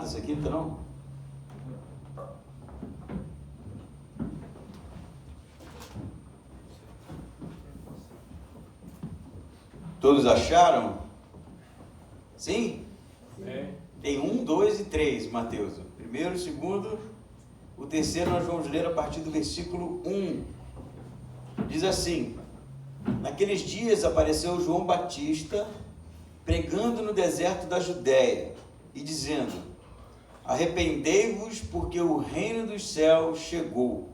isso aqui, então não? Todos acharam? Sim? Tem 1, 2 e 3, Mateus. O primeiro, o segundo, o terceiro nós vamos ler a partir do versículo 1. Diz assim: naqueles dias apareceu João Batista pregando no deserto da Judéia e dizendo: arrependei-vos, porque o reino dos céus chegou.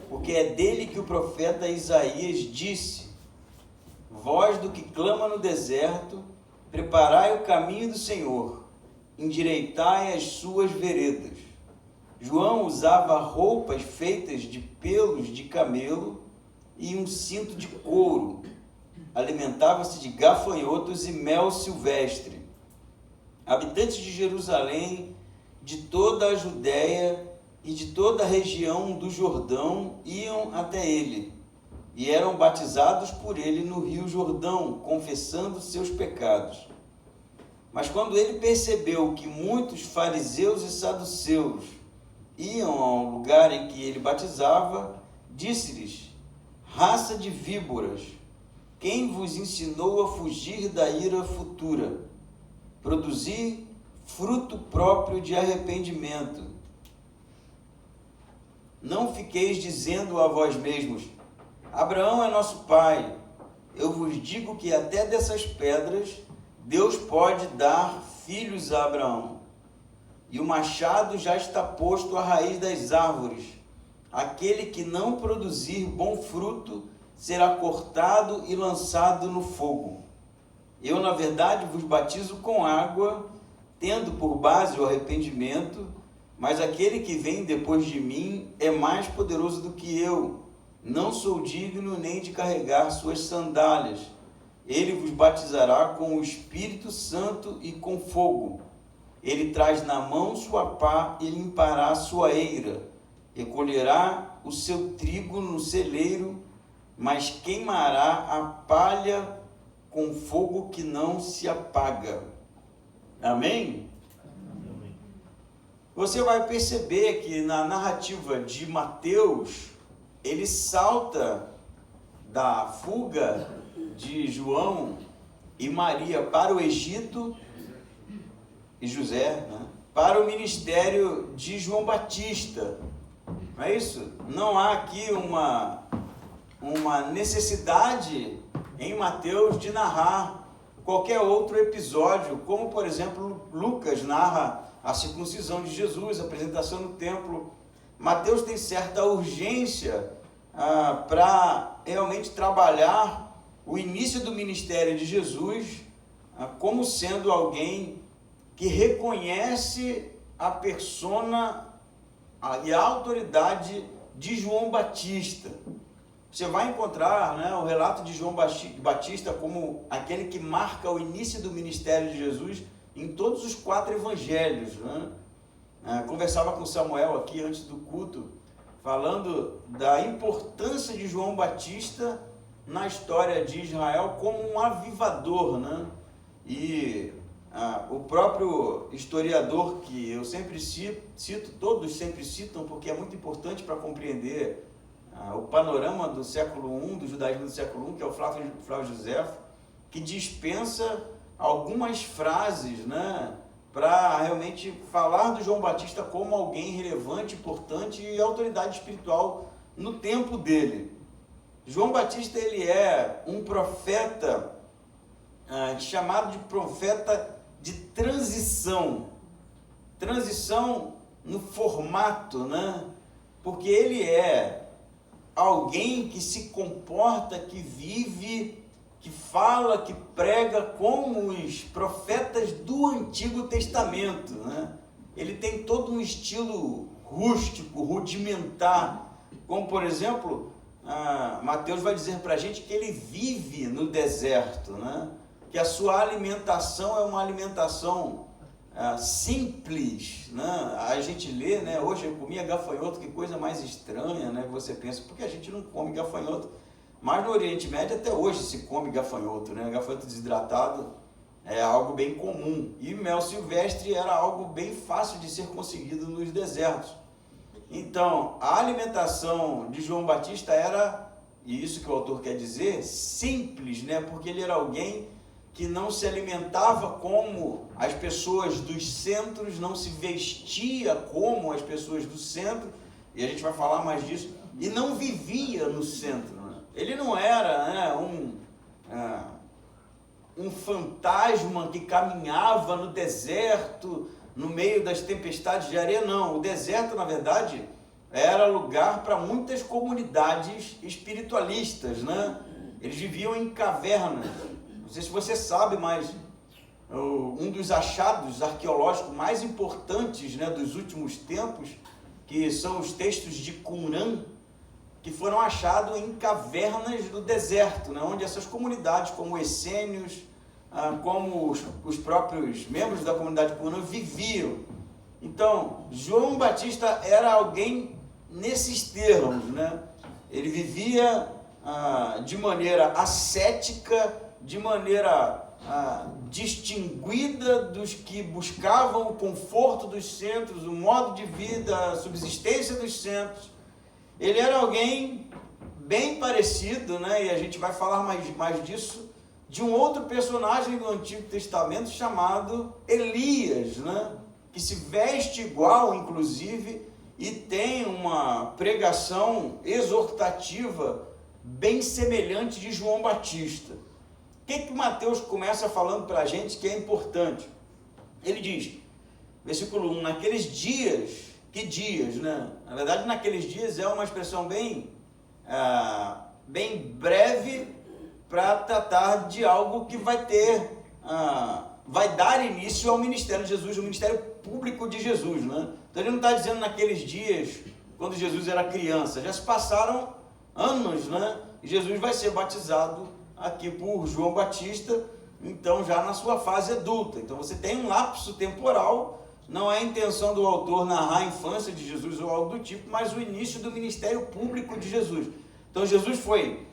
Porque é dele que o profeta Isaías disse: voz do que clama no deserto, preparai o caminho do Senhor, endireitai as suas veredas. João usava roupas feitas de pelos de camelo e um cinto de couro. Alimentava-se de gafanhotos e mel silvestre. Habitantes de Jerusalém, de toda a Judéia e de toda a região do Jordão iam até ele e eram batizados por ele no rio Jordão, confessando seus pecados. Mas quando ele percebeu que muitos fariseus e saduceus iam ao lugar em que ele batizava, disse-lhes: raça de víboras, quem vos ensinou a fugir da ira futura? Produzir fruto próprio de arrependimento. Não fiqueis dizendo a vós mesmos: Abraão é nosso pai. Eu vos digo que até dessas pedras Deus pode dar filhos a Abraão. E o machado já está posto à raiz das árvores. Aquele que não produzir bom fruto será cortado e lançado no fogo. Eu, na verdade, vos batizo com água, tendo por base o arrependimento, mas aquele que vem depois de mim é mais poderoso do que eu. Não sou digno nem de carregar suas sandálias. Ele vos batizará com o Espírito Santo e com fogo. Ele traz na mão sua pá e limpará sua eira. Recolherá o seu trigo no celeiro, mas queimará a palha com fogo que não se apaga. Amém? Amém. Você vai perceber que na narrativa de Mateus, ele salta da fuga de João e Maria para o Egito, e José, né, para o ministério de João Batista. Não é isso? Não há aqui uma necessidade em Mateus de narrar qualquer outro episódio, como por exemplo Lucas narra a circuncisão de Jesus, a apresentação no templo. Mateus tem certa urgência para realmente trabalhar o início do ministério de Jesus como sendo alguém que reconhece a persona e a autoridade de João Batista. Você vai encontrar, né, o relato de João Batista como aquele que marca o início do ministério de Jesus em todos os 4 evangelhos. Né? Conversava com Samuel aqui antes do culto, falando da importância de João Batista na história de Israel como um avivador, né? E o próprio historiador, que eu sempre cito, todos sempre citam, porque é muito importante para compreender o panorama do século I, do judaísmo do século I, que é o Flávio Josefo, que dispensa algumas frases, né, para realmente falar do João Batista como alguém relevante, importante e autoridade espiritual no tempo dele. João Batista, ele é um profeta chamado de profeta de transição no formato, né? Porque ele é alguém que se comporta, que vive, que fala, que prega como os profetas do Antigo Testamento, né? Ele tem todo um estilo rústico, rudimentar, como por exemplo, Mateus vai dizer para a gente que ele vive no deserto, né? Que a sua alimentação é uma alimentação simples, né? A gente lê, né? Hoje eu comia gafanhoto, que coisa mais estranha, né? Você pensa, porque a gente não come gafanhoto, mas no Oriente Médio até hoje se come gafanhoto, né? Gafanhoto desidratado É algo bem comum. E mel silvestre era algo bem fácil de ser conseguido nos desertos. Então, a alimentação de João Batista era, e isso que o autor quer dizer, simples, né? Porque ele era alguém que não se alimentava como as pessoas dos centros, não se vestia como as pessoas do centro, e a gente vai falar mais disso, e não vivia no centro. Né? Ele não era, né, um fantasma que caminhava no deserto, no meio das tempestades de areia, não. O deserto, na verdade, era lugar para muitas comunidades espiritualistas, né? Eles viviam em cavernas. Não sei se você sabe, mas um dos achados arqueológicos mais importantes, né, dos últimos tempos, que são os textos de Qumran, que foram achados em cavernas do deserto, né, onde essas comunidades, como essênios, como os próprios membros da comunidade Qumran viviam. Então, João Batista era alguém nesses termos, né? Ele vivia de maneira ascética, de maneira distinguida dos que buscavam o conforto dos centros, o modo de vida, a subsistência dos centros. Ele era alguém bem parecido, né? E a gente vai falar mais disso, de um outro personagem do Antigo Testamento chamado Elias, né? Que se veste igual, inclusive, e tem uma pregação exortativa bem semelhante de João Batista. O que Mateus começa falando para a gente que é importante? Ele diz, versículo 1, naqueles dias, que dias, né? Na verdade, naqueles dias é uma expressão bem breve para tratar de algo que vai dar início ao ministério de Jesus, o ministério público de Jesus, né? Então ele não está dizendo naqueles dias, quando Jesus era criança, já se passaram anos, né? E Jesus vai ser batizado aqui por João Batista, então já na sua fase adulta. Então você tem um lapso temporal, não é a intenção do autor narrar a infância de Jesus ou algo do tipo, mas o início do ministério público de Jesus. Então Jesus foi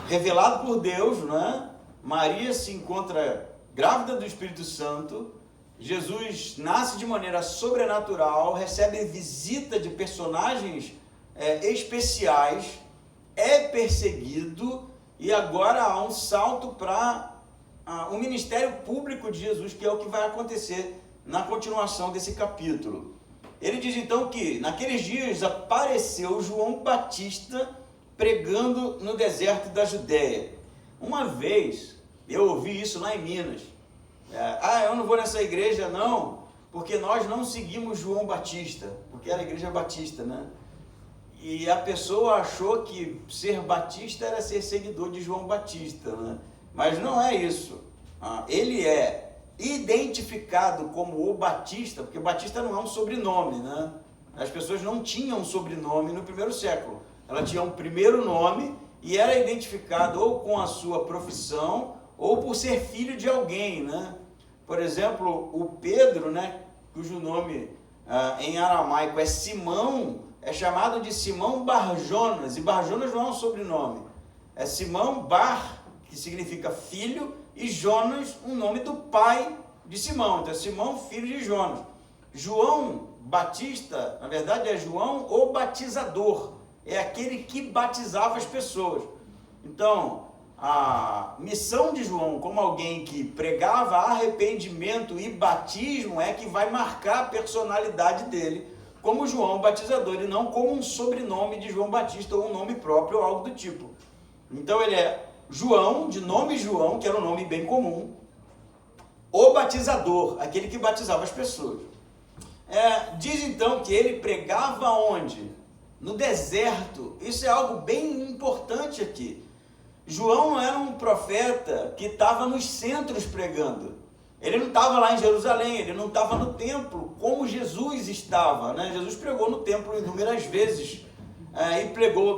revelado por Deus, né? Maria se encontra grávida do Espírito Santo, Jesus nasce de maneira sobrenatural, recebe visita de personagens especiais, é perseguido, e agora há um salto para o ministério público de Jesus, que é o que vai acontecer na continuação desse capítulo. Ele diz então que naqueles dias apareceu João Batista pregando no deserto da Judéia. Uma vez eu ouvi isso lá em Minas. Eu não vou nessa igreja não, porque nós não seguimos João Batista, porque era a igreja batista, né? E a pessoa achou que ser batista era ser seguidor de João Batista, né? Mas não é isso. Ele é identificado como o Batista, porque Batista não é um sobrenome, né? As pessoas não tinham sobrenome no primeiro século. Ela tinha um primeiro nome e era identificado ou com a sua profissão ou por ser filho de alguém, né? Por exemplo, o Pedro, né, cujo nome em aramaico é Simão, é chamado de Simão Bar-Jonas, e Bar-Jonas não é um sobrenome, é Simão Bar, que significa filho, e Jonas, um nome do pai de Simão, então é Simão, filho de Jonas. João Batista, na verdade é João o Batizador, é aquele que batizava as pessoas. Então, a missão de João como alguém que pregava arrependimento e batismo é que vai marcar a personalidade dele como João Batizador e não como um sobrenome de João Batista ou um nome próprio ou algo do tipo. Então ele é João, de nome João, que era um nome bem comum, o batizador, aquele que batizava as pessoas. Diz então que ele pregava onde? No deserto. Isso é algo bem importante aqui. João não era um profeta que estava nos centros pregando. Ele não estava lá em Jerusalém, ele não estava no templo como Jesus estava, né? Jesus pregou no templo inúmeras vezes e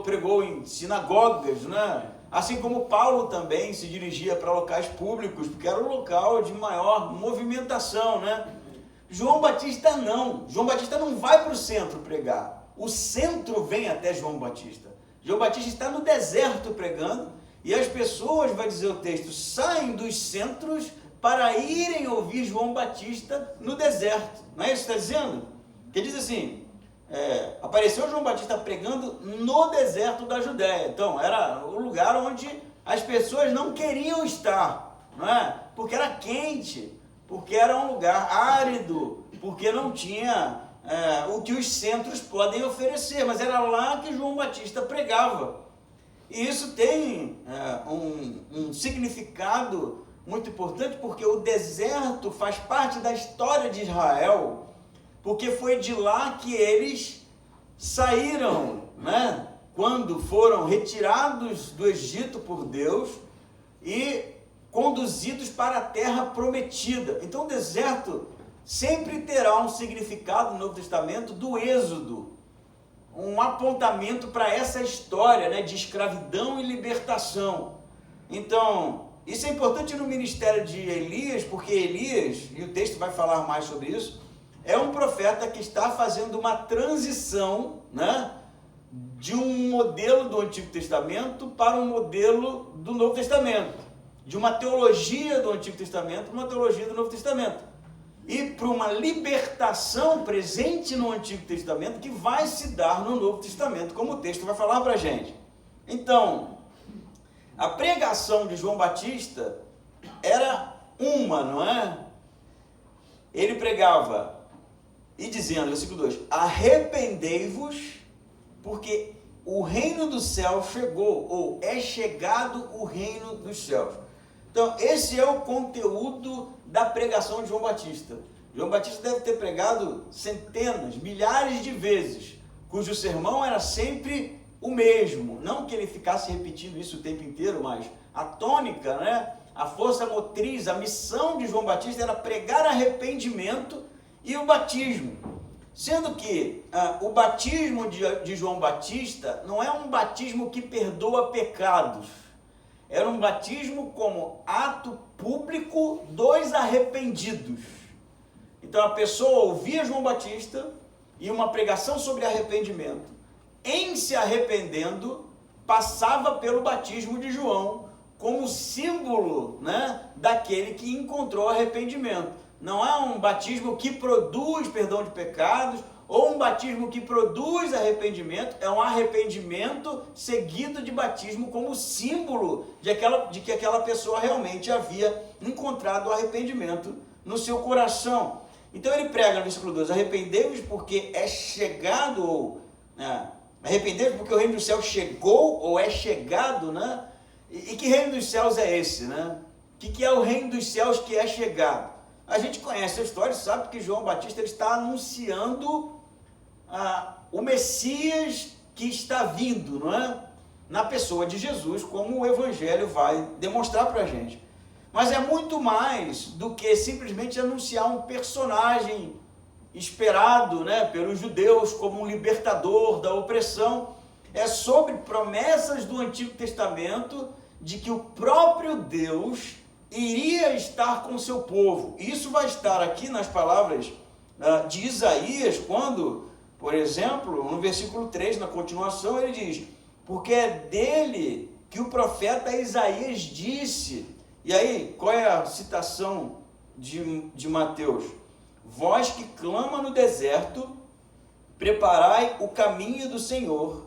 pregou em sinagogas, né? Assim como Paulo também se dirigia para locais públicos, porque era o local de maior movimentação, né? João Batista não. João Batista não vai para o centro pregar. O centro vem até João Batista. João Batista está no deserto pregando, e as pessoas, vai dizer o texto, saem dos centros para irem ouvir João Batista no deserto. Não é isso que está dizendo? Que diz assim, apareceu João Batista pregando no deserto da Judéia. Então, era o lugar onde as pessoas não queriam estar, não é? Porque era quente, porque era um lugar árido, porque não tinha o que os centros podem oferecer, mas era lá que João Batista pregava. E isso tem um significado muito importante, porque o deserto faz parte da história de Israel, porque foi de lá que eles saíram, né? Quando foram retirados do Egito por Deus e conduzidos para a terra prometida. Então o deserto sempre terá um significado no Novo Testamento do êxodo, um apontamento para essa história, né, de escravidão e libertação. Então, isso é importante no ministério de Elias, porque Elias, e o texto vai falar mais sobre isso, é um profeta que está fazendo uma transição, né, de um modelo do Antigo Testamento para um modelo do Novo Testamento, de uma teologia do Antigo Testamento para uma teologia do Novo Testamento, e para uma libertação presente no Antigo Testamento que vai se dar no Novo Testamento, como o texto vai falar para a gente. Então, a pregação de João Batista era uma, não é? Ele pregava e dizendo, versículo 2, arrependei-vos, porque o reino do céu chegou, ou é chegado o reino dos céus. Então, esse é o conteúdo da pregação de João Batista. João Batista deve ter pregado centenas, milhares de vezes, cujo sermão era sempre o mesmo. Não que ele ficasse repetindo isso o tempo inteiro, mas a tônica, né? A força motriz, a missão de João Batista era pregar arrependimento e o batismo. Sendo que o batismo de João Batista não é um batismo que perdoa pecados. Era um batismo como ato público dos arrependidos. Então a pessoa ouvia João Batista e uma pregação sobre arrependimento. Em se arrependendo, passava pelo batismo de João como símbolo, né, daquele que encontrou arrependimento. Não é um batismo que produz perdão de pecados, ou um batismo que produz arrependimento, é um arrependimento seguido de batismo como símbolo de que aquela pessoa realmente havia encontrado arrependimento no seu coração. Então ele prega no versículo 2, arrependei-vos porque é chegado, ou arrependei-vos porque o reino dos céus chegou, ou é chegado, né? E que reino dos céus é esse, né? O que é o reino dos céus que é chegado? A gente conhece a história e sabe que João Batista ele está anunciando o Messias que está vindo, não é? Na pessoa de Jesus, como o Evangelho vai demonstrar para a gente. Mas é muito mais do que simplesmente anunciar um personagem esperado, né, pelos judeus como um libertador da opressão. É sobre promessas do Antigo Testamento de que o próprio Deus iria estar com o seu povo. Isso vai estar aqui nas palavras de Isaías, quando, por exemplo, no versículo 3, na continuação, ele diz, porque é dele que o profeta Isaías disse. E aí, qual é a citação de Mateus? Vós que clama no deserto, preparai o caminho do Senhor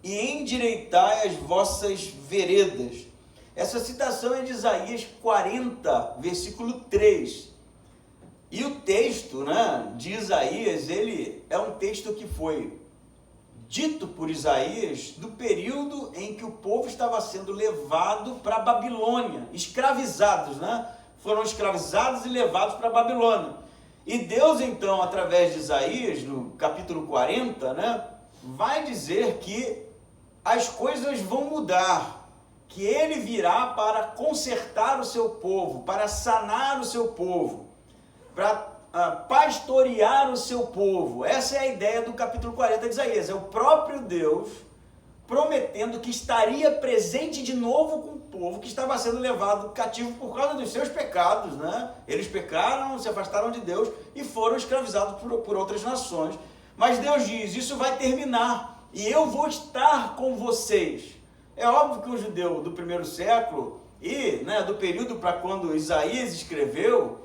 e endireitai as vossas veredas. Essa citação é de Isaías 40, versículo 3. E o texto, né, de Isaías, ele é um texto que foi dito por Isaías do período em que o povo estava sendo levado para a Babilônia, escravizados, né? Foram escravizados e levados para a Babilônia. E Deus, então, através de Isaías, no capítulo 40, né, vai dizer que as coisas vão mudar, que ele virá para consertar o seu povo, para sanar o seu povo, para pastorear o seu povo. Essa é a ideia do capítulo 40 de Isaías. É o próprio Deus prometendo que estaria presente de novo com o povo que estava sendo levado cativo por causa dos seus pecados, né? Eles pecaram, se afastaram de Deus e foram escravizados por outras nações. Mas Deus diz, isso vai terminar e eu vou estar com vocês. É óbvio que o judeu do primeiro século e, né, do período para quando Isaías escreveu,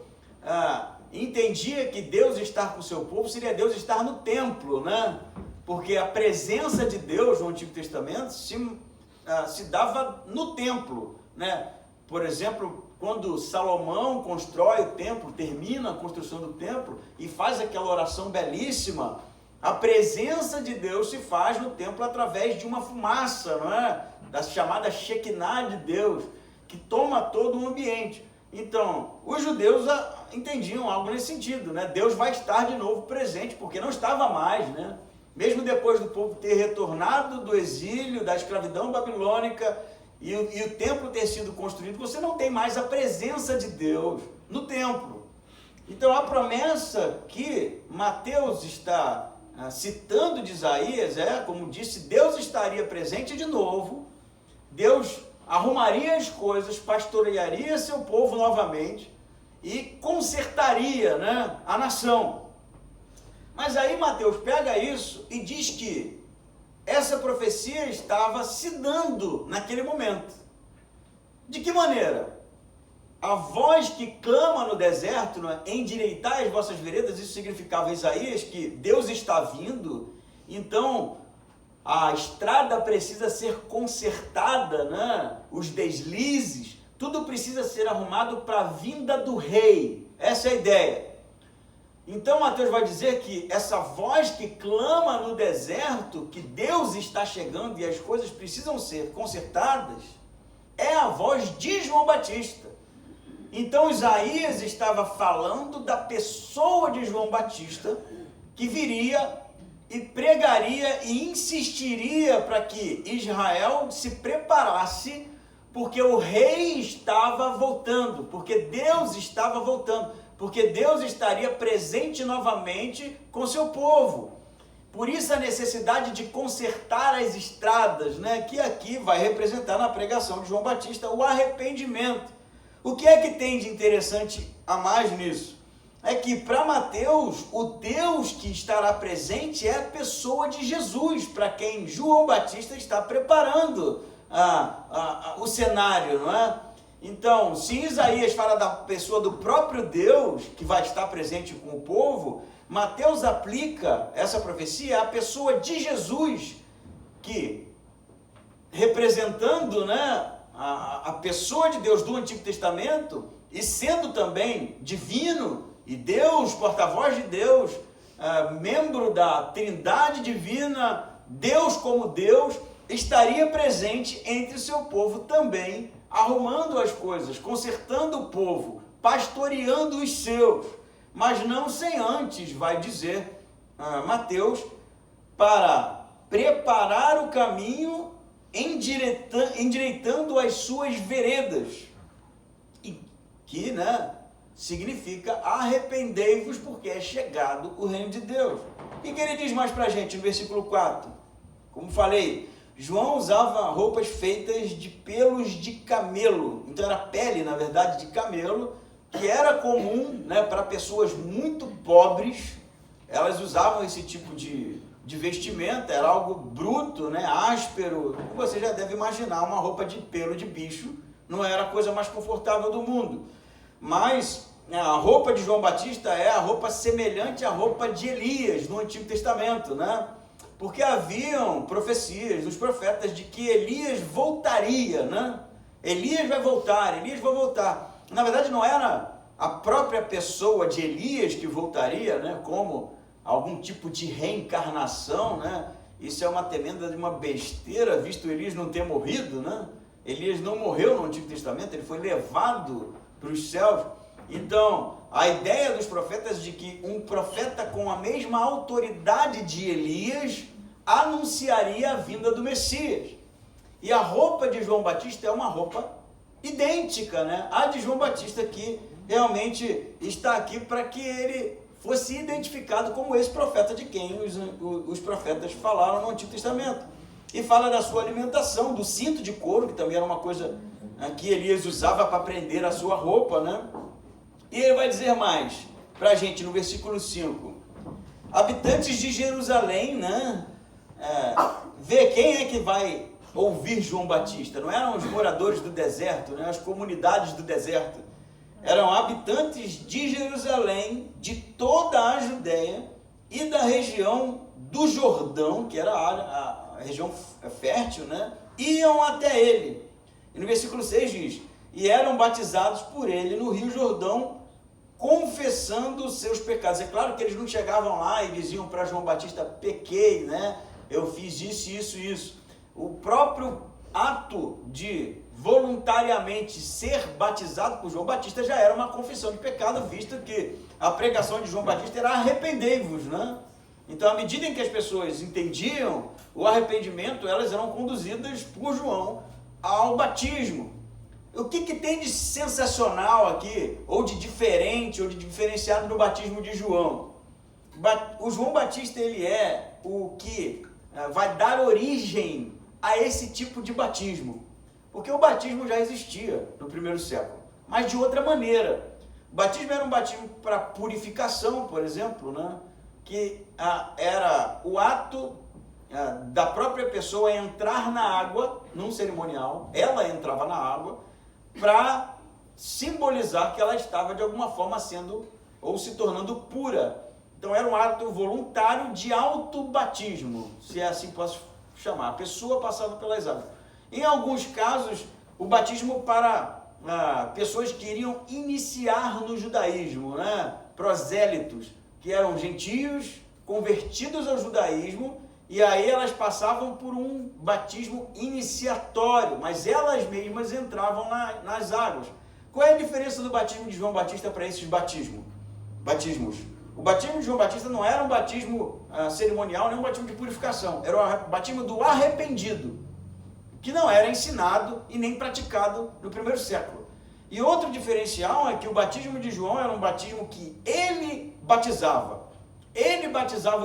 entendia que Deus estar com o seu povo seria Deus estar no templo, né? Porque a presença de Deus no Antigo Testamento se dava no templo, né? Por exemplo, quando Salomão constrói o templo, termina a construção do templo e faz aquela oração belíssima, a presença de Deus se faz no templo através de uma fumaça, não é? Da chamada Shekinah de Deus, que toma todo o ambiente. Então, os judeus entendiam algo nesse sentido, né? Deus vai estar de novo presente, porque não estava mais, né? Mesmo depois do povo ter retornado do exílio, da escravidão babilônica, e o templo ter sido construído, você não tem mais a presença de Deus no templo. Então, a promessa que Mateus está citando de Isaías como disse, Deus estaria presente de novo, Deus arrumaria as coisas, pastorearia seu povo novamente e consertaria, né, a nação. Mas aí Mateus pega isso e diz que essa profecia estava se dando naquele momento. De que maneira? A voz que clama no deserto, né, endireitai as vossas veredas, isso significava Isaías que Deus está vindo, então a estrada precisa ser consertada, né? Os deslizes, tudo precisa ser arrumado para a vinda do rei. Essa é a ideia. Então Mateus vai dizer que essa voz que clama no deserto, que Deus está chegando e as coisas precisam ser consertadas, é a voz de João Batista. Então Isaías estava falando da pessoa de João Batista, que viria e pregaria e insistiria para que Israel se preparasse, porque o rei estava voltando, porque Deus estava voltando, porque Deus estaria presente novamente com seu povo. Por isso a necessidade de consertar as estradas, né, que aqui vai representar na pregação de João Batista o arrependimento. O que é que tem de interessante a mais nisso? É que para Mateus, o Deus que estará presente é a pessoa de Jesus, para quem João Batista está preparando o cenário, não é? Então, se Isaías fala da pessoa do próprio Deus, que vai estar presente com o povo, Mateus aplica essa profecia à pessoa de Jesus, que, representando, né, a pessoa de Deus do Antigo Testamento, e sendo também divino, e Deus, porta-voz de Deus, membro da Trindade Divina, Deus como Deus, estaria presente entre o seu povo também, arrumando as coisas, consertando o povo, pastoreando os seus, mas não sem antes, vai dizer Mateus, para preparar o caminho, endireitando as suas veredas, e que, né, significa arrependei-vos porque é chegado o reino de Deus. E o que ele diz mais para a gente no versículo 4? Como falei, João usava roupas feitas de pelos de camelo, então era pele, na verdade, de camelo, que era comum, né, para pessoas muito pobres. Elas usavam esse tipo de vestimenta, era algo bruto, né, áspero. Você já deve imaginar, uma roupa de pelo de bicho não era a coisa mais confortável do mundo. Mas a roupa de João Batista é a roupa semelhante à roupa de Elias no Antigo Testamento, né? Porque haviam profecias dos profetas de que Elias voltaria, né? Elias vai voltar, Elias vai voltar. Na verdade, não era a própria pessoa de Elias que voltaria, né? Como algum tipo de reencarnação, né? Isso é uma tremenda de uma besteira, visto Elias não ter morrido, né? Elias não morreu no Antigo Testamento, ele foi levado para os céus. Então, a ideia dos profetas de que um profeta com a mesma autoridade de Elias anunciaria a vinda do Messias. E a roupa de João Batista é uma roupa idêntica, né? A de João Batista, que realmente está aqui para que ele fosse identificado como esse profeta de quem os profetas falaram no Antigo Testamento. E fala da sua alimentação, do cinto de couro, que também era uma coisa que Elias usava para prender a sua roupa, né? E ele vai dizer mais para a gente no versículo 5. Habitantes de Jerusalém, né? Vê quem é que vai ouvir João Batista. Não eram os moradores do deserto, né? As comunidades do deserto. Eram habitantes de Jerusalém, de toda a Judéia e da região do Jordão, que era a região fértil, né? Iam até ele. E no versículo 6 diz: e eram batizados por ele no Rio Jordão, confessando os seus pecados. É claro que eles não chegavam lá e diziam para João Batista: pequei, né? Eu fiz isso. O próprio ato de voluntariamente ser batizado por João Batista já era uma confissão de pecado, visto que a pregação de João Batista era arrependei-vos, né? Então, à medida em que as pessoas entendiam o arrependimento, elas eram conduzidas por João ao batismo. O que tem de sensacional aqui, ou de diferente, ou de diferenciado no batismo de João? O João Batista, ele é o que vai dar origem a esse tipo de batismo. Porque o batismo já existia no primeiro século, mas de outra maneira. O batismo era um batismo para purificação, por exemplo, né? Que era o ato da própria pessoa entrar na água, num cerimonial. Ela entrava na água para simbolizar que ela estava de alguma forma sendo ou se tornando pura. Então era um ato voluntário de autobatismo, se assim posso chamar. A pessoa passava pelas águas. Em alguns casos, o batismo para pessoas que iriam iniciar no judaísmo, né? Prosélitos, que eram gentios convertidos ao judaísmo, e aí elas passavam por um batismo iniciatório, mas elas mesmas entravam nas águas. Qual é a diferença do batismo de João Batista para esses batismos? O batismo de João Batista não era um batismo cerimonial, nem um batismo de purificação, era o batismo do arrependido, que não era ensinado e nem praticado no primeiro século. E outro diferencial é que o batismo de João era um batismo que ele batizava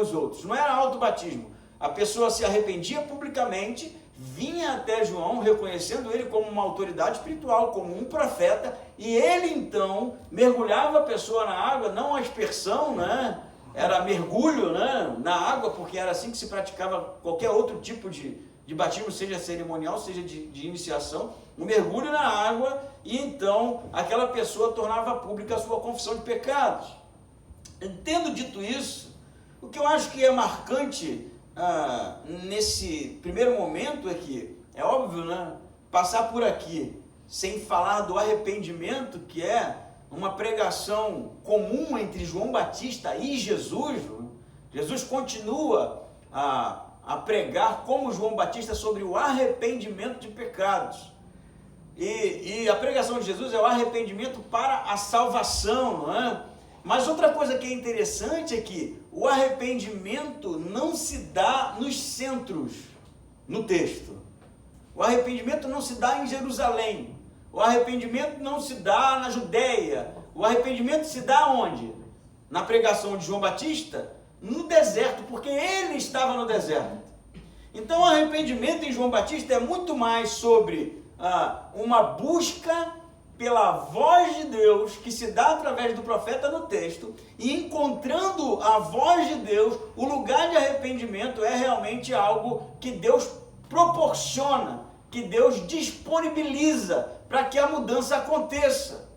os outros, não era autobatismo. A pessoa se arrependia publicamente, vinha até João, reconhecendo ele como uma autoridade espiritual, como um profeta, e ele então mergulhava a pessoa na água, não a aspersão, né? Era mergulho, né? Na água, porque era assim que se praticava qualquer outro tipo de batismo, seja cerimonial, seja de iniciação, um mergulho na água, e então aquela pessoa tornava pública a sua confissão de pecados. Tendo dito isso, o que eu acho que é marcante nesse primeiro momento é que, é óbvio, né, passar por aqui sem falar do arrependimento, que é uma pregação comum entre João Batista e Jesus. Jesus continua a pregar como João Batista sobre o arrependimento de pecados. E a pregação de Jesus é o arrependimento para a salvação, não é? Mas outra coisa que é interessante é que o arrependimento não se dá nos centros, no texto. O arrependimento não se dá em Jerusalém. O arrependimento não se dá na Judéia. O arrependimento se dá onde? Na pregação de João Batista? No deserto, porque ele estava no deserto. Então o arrependimento em João Batista é muito mais sobre uma busca pela voz de Deus, que se dá através do profeta no texto, e encontrando a voz de Deus, o lugar de arrependimento é realmente algo que Deus proporciona, que Deus disponibiliza para que a mudança aconteça.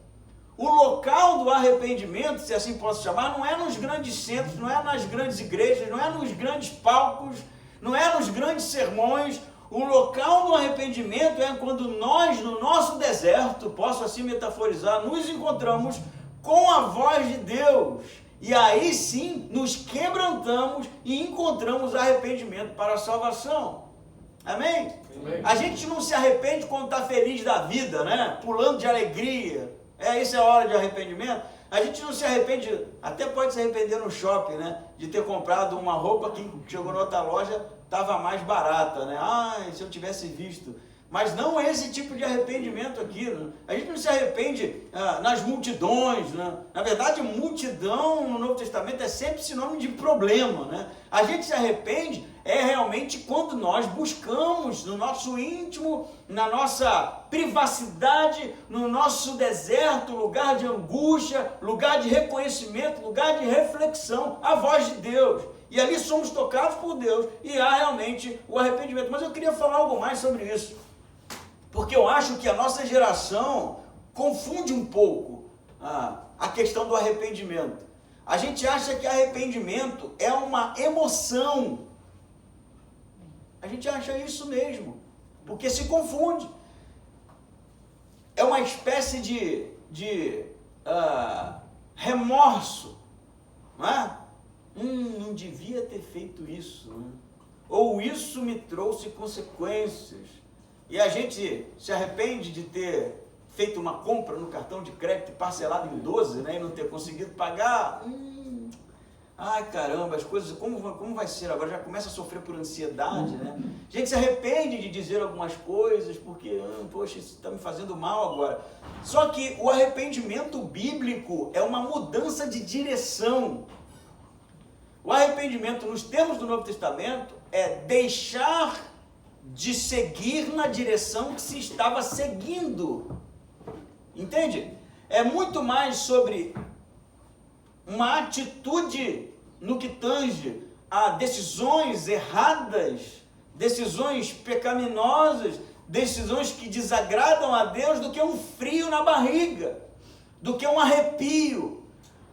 O local do arrependimento, se assim posso chamar, não é nos grandes centros, não é nas grandes igrejas, não é nos grandes palcos, não é nos grandes sermões. O local do arrependimento é quando nós, no nosso deserto, posso assim metaforizar, nos encontramos com a voz de Deus. E aí sim, nos quebrantamos e encontramos arrependimento para a salvação. Amém? Amém. A gente não se arrepende quando está feliz da vida, né? Pulando de alegria. Isso é hora de arrependimento. A gente não se arrepende, até pode se arrepender no shopping, né? De ter comprado uma roupa que chegou na outra loja, estava mais barata, né? Se eu tivesse visto. Mas não é esse tipo de arrependimento aqui, né? A gente não se arrepende nas multidões, né? Na verdade, multidão no Novo Testamento é sempre sinônimo de problema, né? A gente se arrepende realmente quando nós buscamos no nosso íntimo, na nossa privacidade, no nosso deserto, lugar de angústia, lugar de reconhecimento, lugar de reflexão, a voz de Deus. E ali somos tocados por Deus e há realmente o arrependimento. Mas eu queria falar algo mais sobre isso, porque eu acho que a nossa geração confunde um pouco a questão do arrependimento. A gente acha que arrependimento é uma emoção. A gente acha isso mesmo, porque se confunde. É uma espécie de remorso, não é? Não devia ter feito isso, né? Ou isso me trouxe consequências. E a gente se arrepende de ter feito uma compra no cartão de crédito parcelado em 12, né, e não ter conseguido pagar. Ai, caramba, as coisas, como vai ser? Agora já começa a sofrer por ansiedade, né? A gente se arrepende de dizer algumas coisas, porque, poxa, isso está me fazendo mal agora. Só que o arrependimento bíblico é uma mudança de direção. O arrependimento, nos termos do Novo Testamento, é deixar de seguir na direção que se estava seguindo. Entende? É muito mais sobre uma atitude no que tange a decisões erradas, decisões pecaminosas, decisões que desagradam a Deus, do que um frio na barriga, do que um arrepio.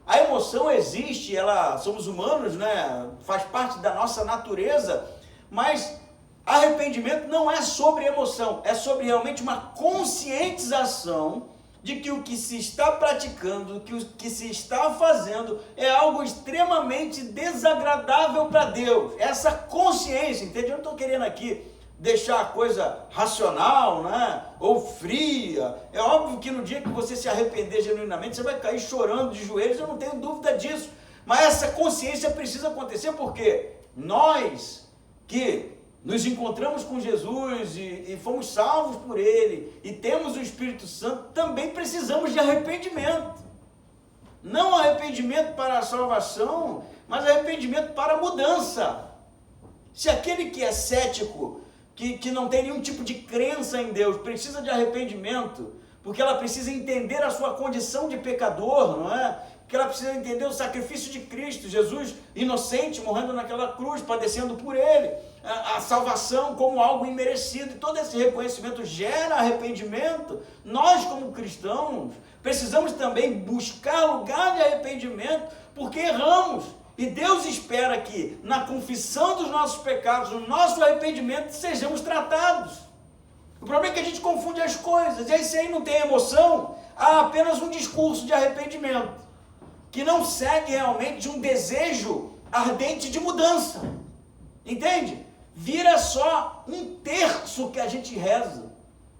A emoção existe, somos humanos, né? Faz parte da nossa natureza, mas arrependimento não é sobre emoção, é sobre realmente uma conscientização de que o que se está praticando, que o que se está fazendo é algo extremamente desagradável para Deus. Essa consciência, entende? Eu não estou querendo aqui deixar a coisa racional, né? Ou fria. É óbvio que no dia que você se arrepender genuinamente, você vai cair chorando de joelhos, eu não tenho dúvida disso. Mas essa consciência precisa acontecer porque nós que nos encontramos com Jesus e fomos salvos por Ele e temos o Espírito Santo, também precisamos de arrependimento. Não arrependimento para a salvação, mas arrependimento para a mudança. Se aquele que é cético, que não tem nenhum tipo de crença em Deus, precisa de arrependimento, porque ela precisa entender a sua condição de pecador, não é? Porque ela precisa entender o sacrifício de Cristo, Jesus inocente, morrendo naquela cruz, padecendo por Ele, a salvação como algo imerecido, e todo esse reconhecimento gera arrependimento. Nós, como cristãos, precisamos também buscar lugar de arrependimento, porque erramos, e Deus espera que na confissão dos nossos pecados, no nosso arrependimento, sejamos tratados. O problema é que a gente confunde as coisas, e aí se aí não tem emoção, há apenas um discurso de arrependimento, que não segue realmente de um desejo ardente de mudança, entende? Vira só um terço que a gente reza,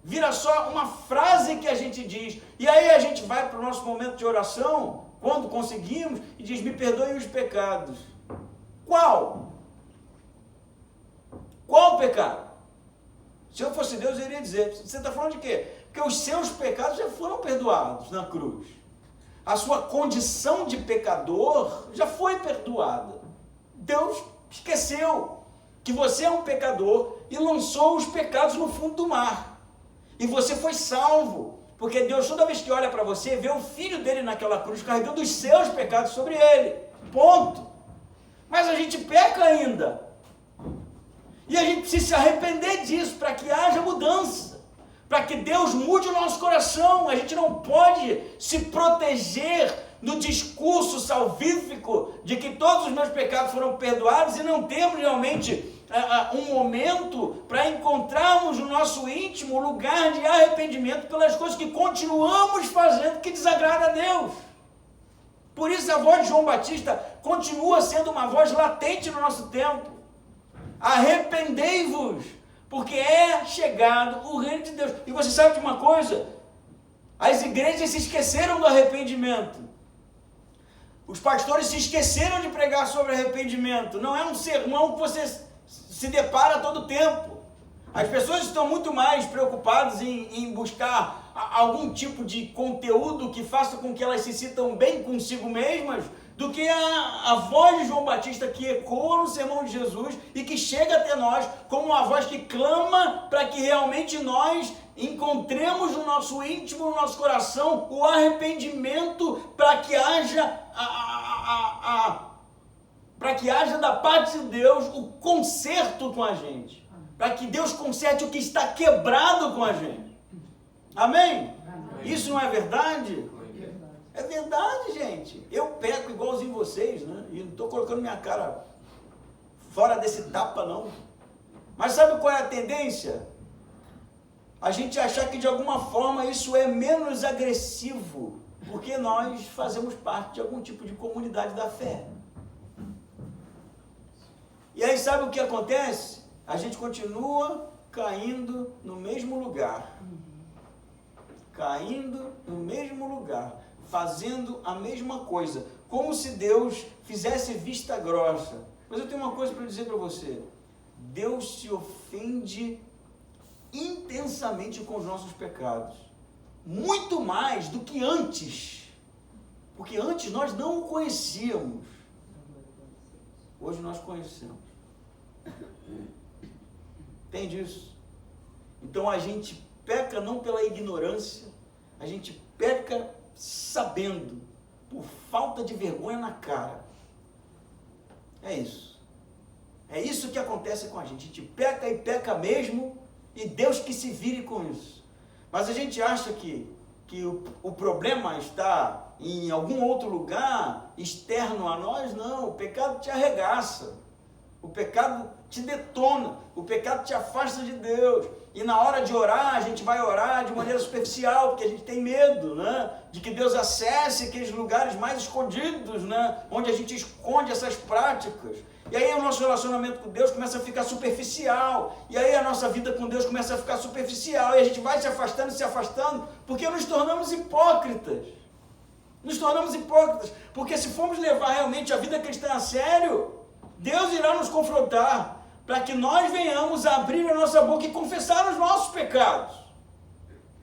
vira só uma frase que a gente diz, e aí a gente vai para o nosso momento de oração, quando conseguimos, e diz, me perdoe os pecados. Qual? Qual pecado? Se eu fosse Deus, eu iria dizer, você está falando de quê? Porque os seus pecados já foram perdoados na cruz. A sua condição de pecador já foi perdoada. Deus esqueceu que você é um pecador e lançou os pecados no fundo do mar. E você foi salvo, porque Deus, toda vez que olha para você, vê o Filho dele naquela cruz, carregando os seus pecados sobre ele. Ponto. Mas a gente peca ainda. E a gente precisa se arrepender disso, para que haja mudança. Para que Deus mude o nosso coração. A gente não pode se proteger no discurso salvífico de que todos os meus pecados foram perdoados e não temos realmente um momento para encontrarmos no nosso íntimo lugar de arrependimento pelas coisas que continuamos fazendo que desagrada a Deus. Por isso a voz de João Batista continua sendo uma voz latente no nosso tempo. Arrependei-vos, porque é chegado o reino de Deus. E você sabe de uma coisa? As igrejas se esqueceram do arrependimento. Os pastores se esqueceram de pregar sobre arrependimento. Não é um sermão que você se depara todo o tempo. As pessoas estão muito mais preocupadas em buscar algum tipo de conteúdo que faça com que elas se sintam bem consigo mesmas, do que a voz de João Batista que ecoa no sermão de Jesus e que chega até nós como uma voz que clama para que realmente nós encontremos no nosso íntimo, no nosso coração, o arrependimento, para que haja para que haja da parte de Deus o conserto com a gente, para que Deus conserte o que está quebrado com a gente. Amém? Isso não é verdade? É verdade, gente. Eu peco igualzinho vocês, né? E não estou colocando minha cara fora desse tapa, não. Mas sabe qual é a tendência? A gente achar que de alguma forma isso é menos agressivo, porque nós fazemos parte de algum tipo de comunidade da fé. E aí sabe o que acontece? A gente continua caindo no mesmo lugar. Caindo no mesmo lugar. Fazendo a mesma coisa. Como se Deus fizesse vista grossa. Mas eu tenho uma coisa para dizer para você. Deus se ofende intensamente com os nossos pecados. Muito mais do que antes. Porque antes nós não o conhecíamos. Hoje nós conhecemos. Entende isso? Então a gente peca não pela ignorância, a gente peca sabendo, por falta de vergonha na cara. É isso. É isso que acontece com a gente peca e peca mesmo, e Deus que se vire com isso. Mas a gente acha que o problema está em algum outro lugar externo a nós. Não, o pecado te arregaça, o pecado te detona, o pecado te afasta de Deus. E na hora de orar, a gente vai orar de maneira superficial, porque a gente tem medo, né? De que Deus acesse aqueles lugares mais escondidos, né? Onde a gente esconde essas práticas. E aí o nosso relacionamento com Deus começa a ficar superficial. E aí a nossa vida com Deus começa a ficar superficial. E a gente vai se afastando, porque nos tornamos hipócritas. Nos tornamos hipócritas. Porque se formos levar realmente a vida cristã a sério, Deus irá nos confrontar, para que nós venhamos a abrir a nossa boca e confessar os nossos pecados.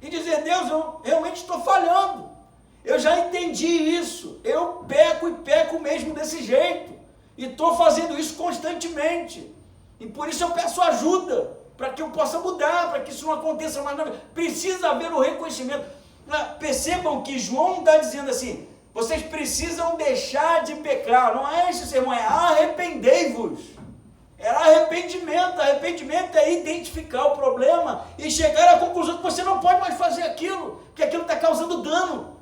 E dizer: Deus, eu realmente estou falhando. Eu já entendi isso. Eu peco e peco mesmo desse jeito. E estou fazendo isso constantemente. E por isso eu peço ajuda, para que eu possa mudar, para que isso não aconteça mais. Precisa haver o reconhecimento. Percebam que João não está dizendo assim: vocês precisam deixar de pecar. Não é esse sermão, é arrependei-vos. É arrependimento. Arrependimento é identificar o problema e chegar à conclusão que você não pode mais fazer aquilo, que aquilo está causando dano.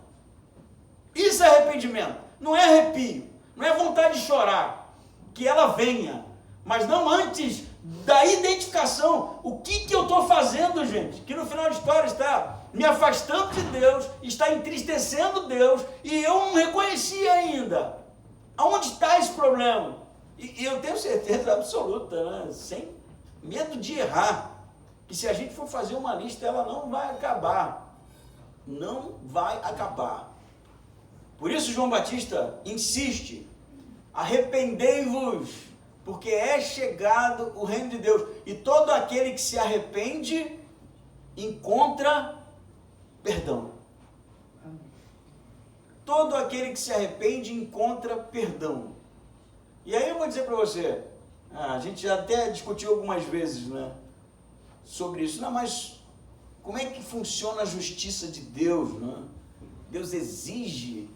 Isso é arrependimento. Não é arrepio, não é vontade de chorar, que ela venha, mas não antes da identificação. O que eu estou fazendo, gente? Que no final da história está me afastando de Deus, está entristecendo Deus, e eu não reconheci ainda. Aonde está esse problema? E eu tenho certeza absoluta, né? Sem medo de errar, que se a gente for fazer uma lista, ela não vai acabar. Não vai acabar. Por isso João Batista insiste: arrependei-vos, porque é chegado o reino de Deus. E todo aquele que se arrepende encontra perdão. Todo aquele que se arrepende encontra perdão. E aí eu vou dizer para você, a gente já até discutiu algumas vezes, né, sobre isso. Não, mas como é que funciona a justiça de Deus, né? Deus exige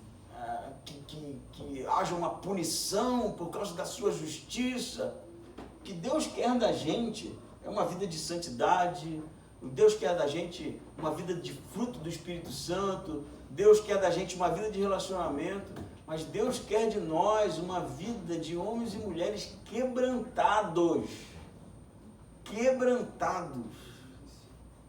que haja uma punição por causa da sua justiça. O que Deus quer da gente é uma vida de santidade. Deus quer da gente uma vida de fruto do Espírito Santo. Deus quer da gente uma vida de relacionamento. Mas Deus quer de nós uma vida de homens e mulheres quebrantados. Quebrantados.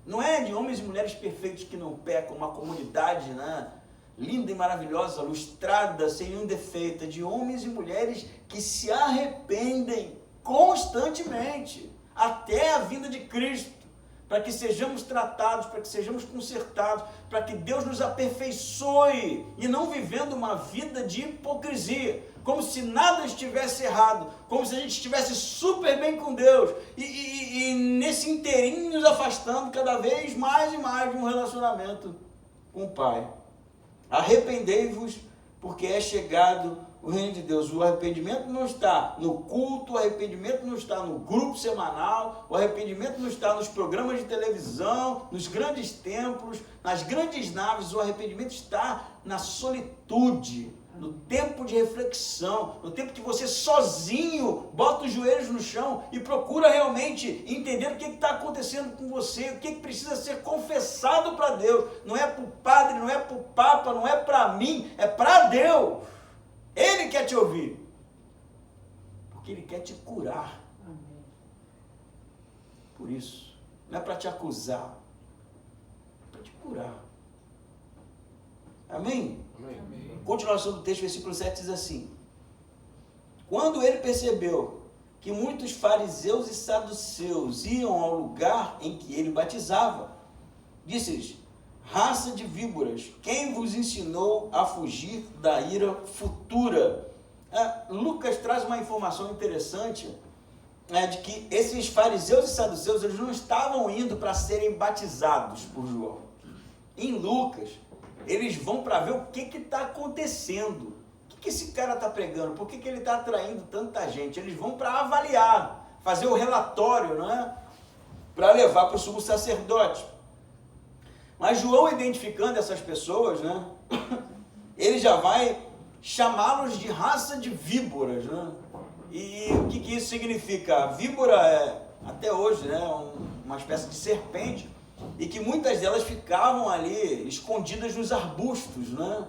Não é de homens e mulheres perfeitos que não pecam, uma comunidade, né, linda e maravilhosa, lustrada, sem nenhum defeito. É de homens e mulheres que se arrependem constantemente, até a vinda de Cristo, para que sejamos tratados, para que sejamos consertados, para que Deus nos aperfeiçoe, e não vivendo uma vida de hipocrisia, como se nada estivesse errado, como se a gente estivesse super bem com Deus, e nesse inteirinho nos afastando cada vez mais e mais de um relacionamento com o Pai. Arrependei-vos, porque é chegado o reino de Deus. O arrependimento não está no culto, o arrependimento não está no grupo semanal, o arrependimento não está nos programas de televisão, nos grandes templos, nas grandes naves. O arrependimento está na solitude, no tempo de reflexão, no tempo que você sozinho bota os joelhos no chão e procura realmente entender o que está acontecendo com você, o que precisa ser confessado para Deus. Não é para o padre, não é para o papa, não é para mim, é para Deus. Ele quer te ouvir, porque Ele quer te curar. Amém. Por isso, não é para te acusar, é para te curar. Amém? Amém. Continuação do texto, versículo 7 diz assim: quando ele percebeu que muitos fariseus e saduceus iam ao lugar em que ele batizava, disse-lhes: raça de víboras, quem vos ensinou a fugir da ira futura? Lucas traz uma informação interessante, de que esses fariseus e saduceus, eles não estavam indo para serem batizados por João. Em Lucas, eles vão para ver o que está acontecendo. O que esse cara está pregando? Por que ele está atraindo tanta gente? Eles vão para avaliar, fazer o relatório, não é? Para levar para o sumo sacerdote. Mas João, identificando essas pessoas, né? Ele já vai chamá-los de raça de víboras, né? E o que isso significa? A víbora é, até hoje, né, uma espécie de serpente, e que muitas delas ficavam ali escondidas nos arbustos, né?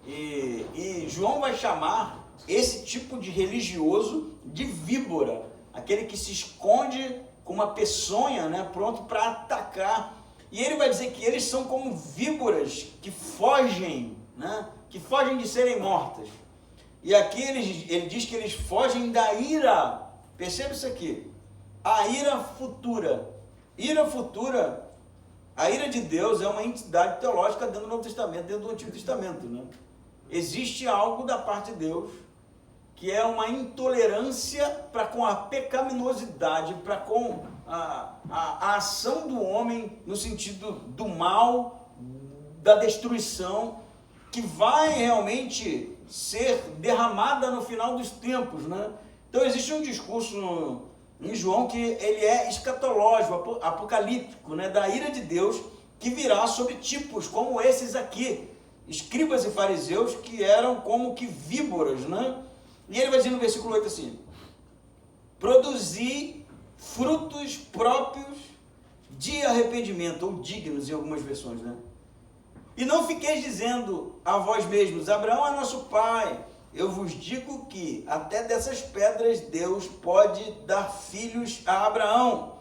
E João vai chamar esse tipo de religioso de víbora, aquele que se esconde com uma peçonha, né, pronto para atacar. E ele vai dizer que eles são como víboras que fogem, né, que fogem de serem mortas. E aqui ele diz que eles fogem da ira. Perceba isso aqui, a ira futura. Ira futura. A ira de Deus é uma entidade teológica dentro do Novo Testamento, dentro do Antigo Testamento, né? Existe algo da parte de Deus que é uma intolerância para com a pecaminosidade, para com a ação do homem no sentido do mal, da destruição, que vai realmente ser derramada no final dos tempos, né? Então existe um discurso em João que ele é escatológico, apocalíptico, né, da ira de Deus que virá sobre tipos como esses aqui, escribas e fariseus, que eram como que víboras, né? E ele vai dizer no versículo 8 assim: produzi frutos próprios de arrependimento, ou dignos em algumas versões, né? E não fiqueis dizendo a vós mesmos: Abraão é nosso pai. Eu vos digo que até dessas pedras Deus pode dar filhos a Abraão.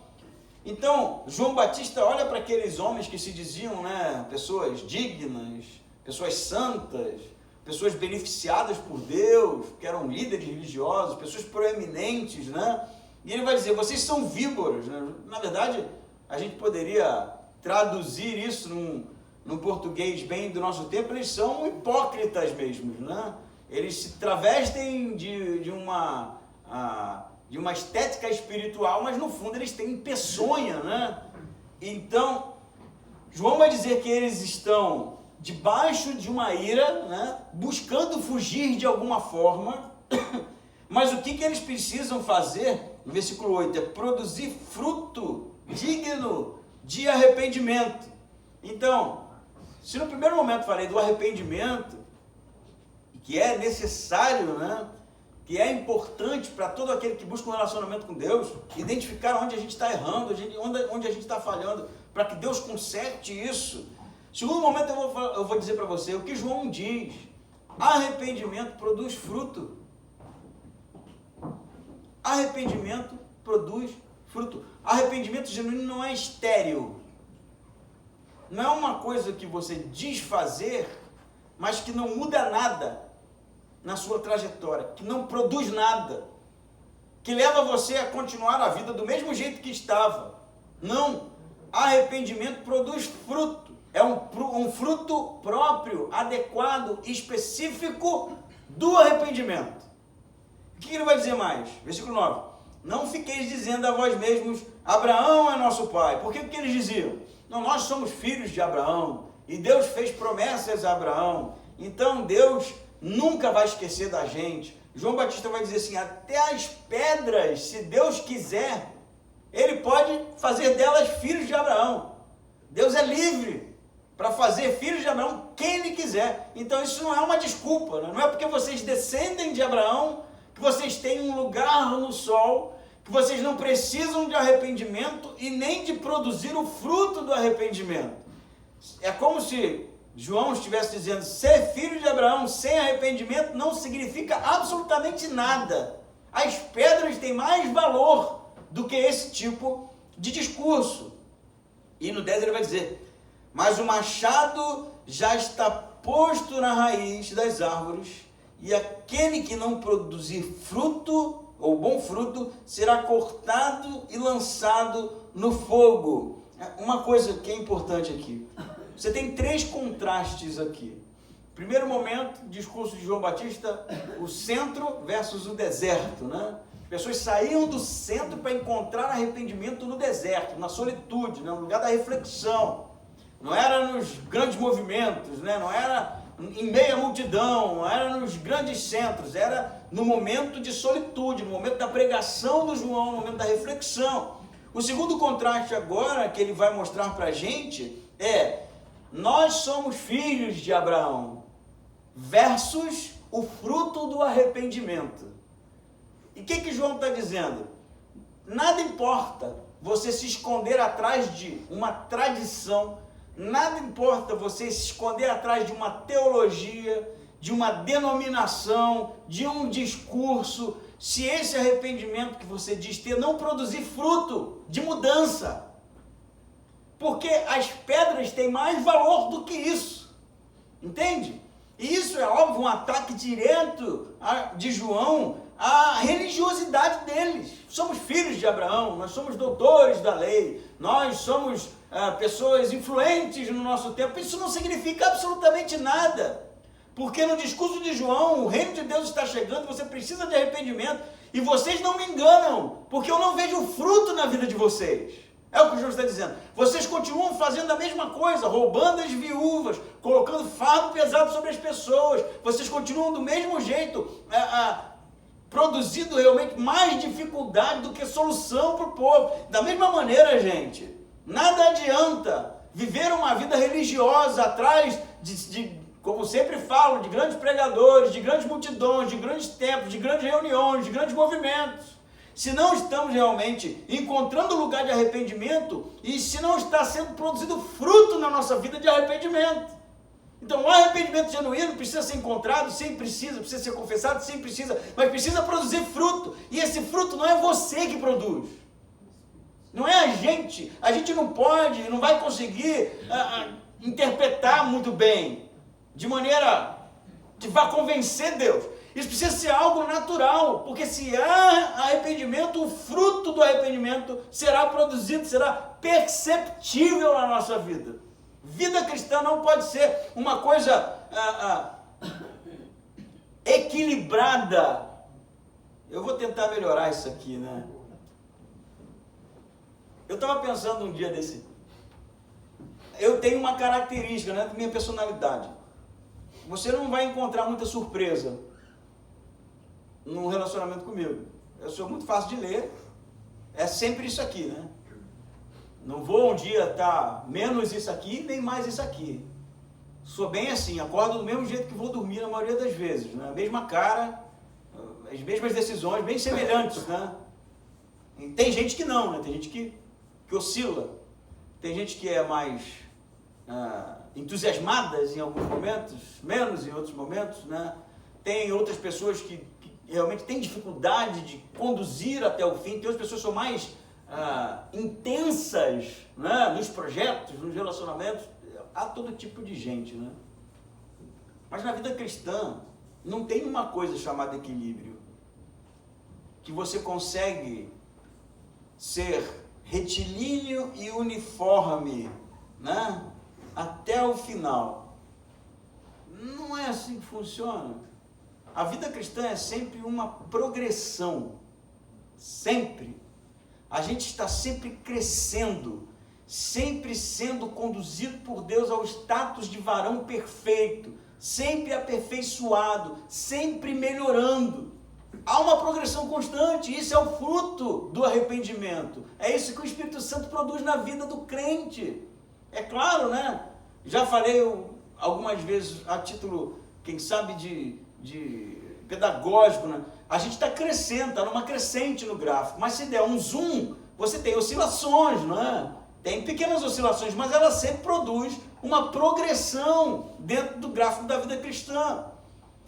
Então, João Batista olha para aqueles homens que se diziam, né, pessoas dignas, pessoas santas, pessoas beneficiadas por Deus, que eram líderes religiosos, pessoas proeminentes, né? E ele vai dizer: vocês são víboras, né? Na verdade, a gente poderia traduzir isso num português bem do nosso tempo, eles são hipócritas mesmo, né? Eles se travestem de uma estética espiritual, mas no fundo eles têm peçonha, né? Então, João vai dizer que eles estão debaixo de uma ira, né? Buscando fugir de alguma forma, mas o que eles precisam fazer, no versículo 8, é produzir fruto digno de arrependimento. Então, se no primeiro momento falei do arrependimento, que é necessário, né, que é importante para todo aquele que busca um relacionamento com Deus, identificar onde a gente está errando, onde a gente está falhando, para que Deus conserte isso. Segundo momento eu vou dizer para você o que João diz: arrependimento produz fruto. Arrependimento produz fruto. Arrependimento genuíno não é estéril. Não é uma coisa que você diz fazer, mas que não muda nada na sua trajetória, que não produz nada, que leva você a continuar a vida do mesmo jeito que estava. Não. Arrependimento produz fruto. É um fruto próprio, adequado, específico do arrependimento. O que ele vai dizer mais? Versículo 9. Não fiqueis dizendo a vós mesmos: Abraão é nosso pai. Porque o que eles diziam? Não, nós somos filhos de Abraão, e Deus fez promessas a Abraão, então Deus nunca vai esquecer da gente. João Batista vai dizer assim: até as pedras, se Deus quiser, Ele pode fazer delas filhos de Abraão. Deus é livre. para fazer filhos de Abraão quem ele quiser. Então isso não é uma desculpa, não é porque vocês descendem de Abraão que vocês têm um lugar no sol, que vocês não precisam de arrependimento e nem de produzir o fruto do arrependimento. É como se João estivesse dizendo, ser filho de Abraão sem arrependimento não significa absolutamente nada. As pedras têm mais valor do que esse tipo de discurso. E no 10 ele vai dizer, mas o machado já está posto na raiz das árvores, e aquele que não produzir fruto, ou bom fruto, será cortado e lançado no fogo. Uma coisa que é importante aqui, você tem 3 contrastes aqui. Primeiro momento, discurso de João Batista, o centro versus o deserto, né? As pessoas saíam do centro para encontrar arrependimento no deserto, na solitude, no lugar da reflexão. Não era nos grandes movimentos, né? Não era em meia multidão, não era nos grandes centros, era no momento de solitude, no momento da pregação do João, no momento da reflexão. O segundo contraste agora que ele vai mostrar para a gente é, nós somos filhos de Abraão, versus o fruto do arrependimento. E o que João está dizendo? Nada importa você se esconder atrás de uma tradição, nada importa você se esconder atrás de uma teologia, de uma denominação, de um discurso, se esse arrependimento que você diz ter não produzir fruto de mudança. Porque as pedras têm mais valor do que isso. Entende? E isso é óbvio um ataque direto de João à religiosidade deles. Somos filhos de Abraão, nós somos doutores da lei, nós somos pessoas influentes no nosso tempo. Isso não significa absolutamente nada. Porque no discurso de João, o reino de Deus está chegando, você precisa de arrependimento. E vocês não me enganam, porque eu não vejo fruto na vida de vocês. É o que o João está dizendo. Vocês continuam fazendo a mesma coisa, roubando as viúvas, colocando fardo pesado sobre as pessoas. Vocês continuam do mesmo jeito, produzindo realmente mais dificuldade do que solução para o povo. Da mesma maneira, gente, nada adianta viver uma vida religiosa atrás como sempre falo, de grandes pregadores, de grandes multidões, de grandes templos, de grandes reuniões, de grandes movimentos. Se não estamos realmente encontrando lugar de arrependimento e se não está sendo produzido fruto na nossa vida de arrependimento. Então, o arrependimento genuíno precisa ser encontrado, sim, precisa ser confessado, sim, precisa, mas precisa produzir fruto. E esse fruto não é você que produz. Não é a gente não pode, não vai conseguir interpretar muito bem, de maneira que vá convencer Deus. Isso precisa ser algo natural, porque se há arrependimento, o fruto do arrependimento será produzido, será perceptível na nossa vida. Vida cristã não pode ser uma coisa equilibrada. Eu vou tentar melhorar isso aqui, né? Eu estava pensando um dia desse. Eu tenho uma característica, né, da minha personalidade. Você não vai encontrar muita surpresa num relacionamento comigo. Eu sou muito fácil de ler. É sempre isso aqui, né? Não vou um dia estar menos isso aqui, nem mais isso aqui. Sou bem assim, acordo do mesmo jeito que vou dormir na maioria das vezes, né? A mesma cara, as mesmas decisões, bem semelhantes, né? E tem gente que não, né? Tem gente que oscila. Tem gente que é mais entusiasmadas em alguns momentos, menos em outros momentos, né? Tem outras pessoas que realmente têm dificuldade de conduzir até o fim. Tem outras pessoas que são mais intensas, né? Nos projetos, nos relacionamentos. Há todo tipo de gente, né? Mas na vida cristã não tem uma coisa chamada equilíbrio, que você consegue ser retilíneo e uniforme, né? Até o final. Não é assim que funciona. A vida cristã é sempre uma progressão. Sempre. A gente está sempre crescendo, sempre sendo conduzido por Deus ao status de varão perfeito, sempre aperfeiçoado, sempre melhorando. Há uma progressão constante, isso é o fruto do arrependimento. É isso que o Espírito Santo produz na vida do crente. É claro, né? Já falei algumas vezes a título, quem sabe, de pedagógico, né? A gente está crescendo, está numa crescente no gráfico, mas se der um zoom, você tem oscilações, não é? Tem pequenas oscilações, mas ela sempre produz uma progressão dentro do gráfico da vida cristã.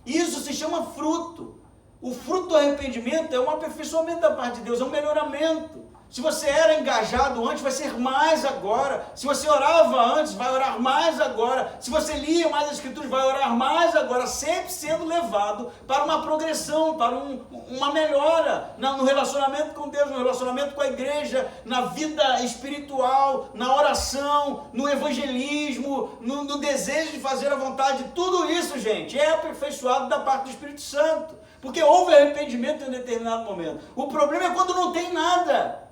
Isso se chama fruto. O fruto do arrependimento é um aperfeiçoamento da parte de Deus, é um melhoramento. Se você era engajado antes, vai ser mais agora. Se você orava antes, vai orar mais agora. Se você lia mais as Escrituras, vai orar mais agora. Sempre sendo levado para uma progressão, para uma melhora no relacionamento com Deus, no relacionamento com a igreja, na vida espiritual, na oração, no evangelismo, no desejo de fazer a vontade. Tudo isso, gente, é aperfeiçoado da parte do Espírito Santo. Porque houve arrependimento em um determinado momento. O problema é quando não tem nada.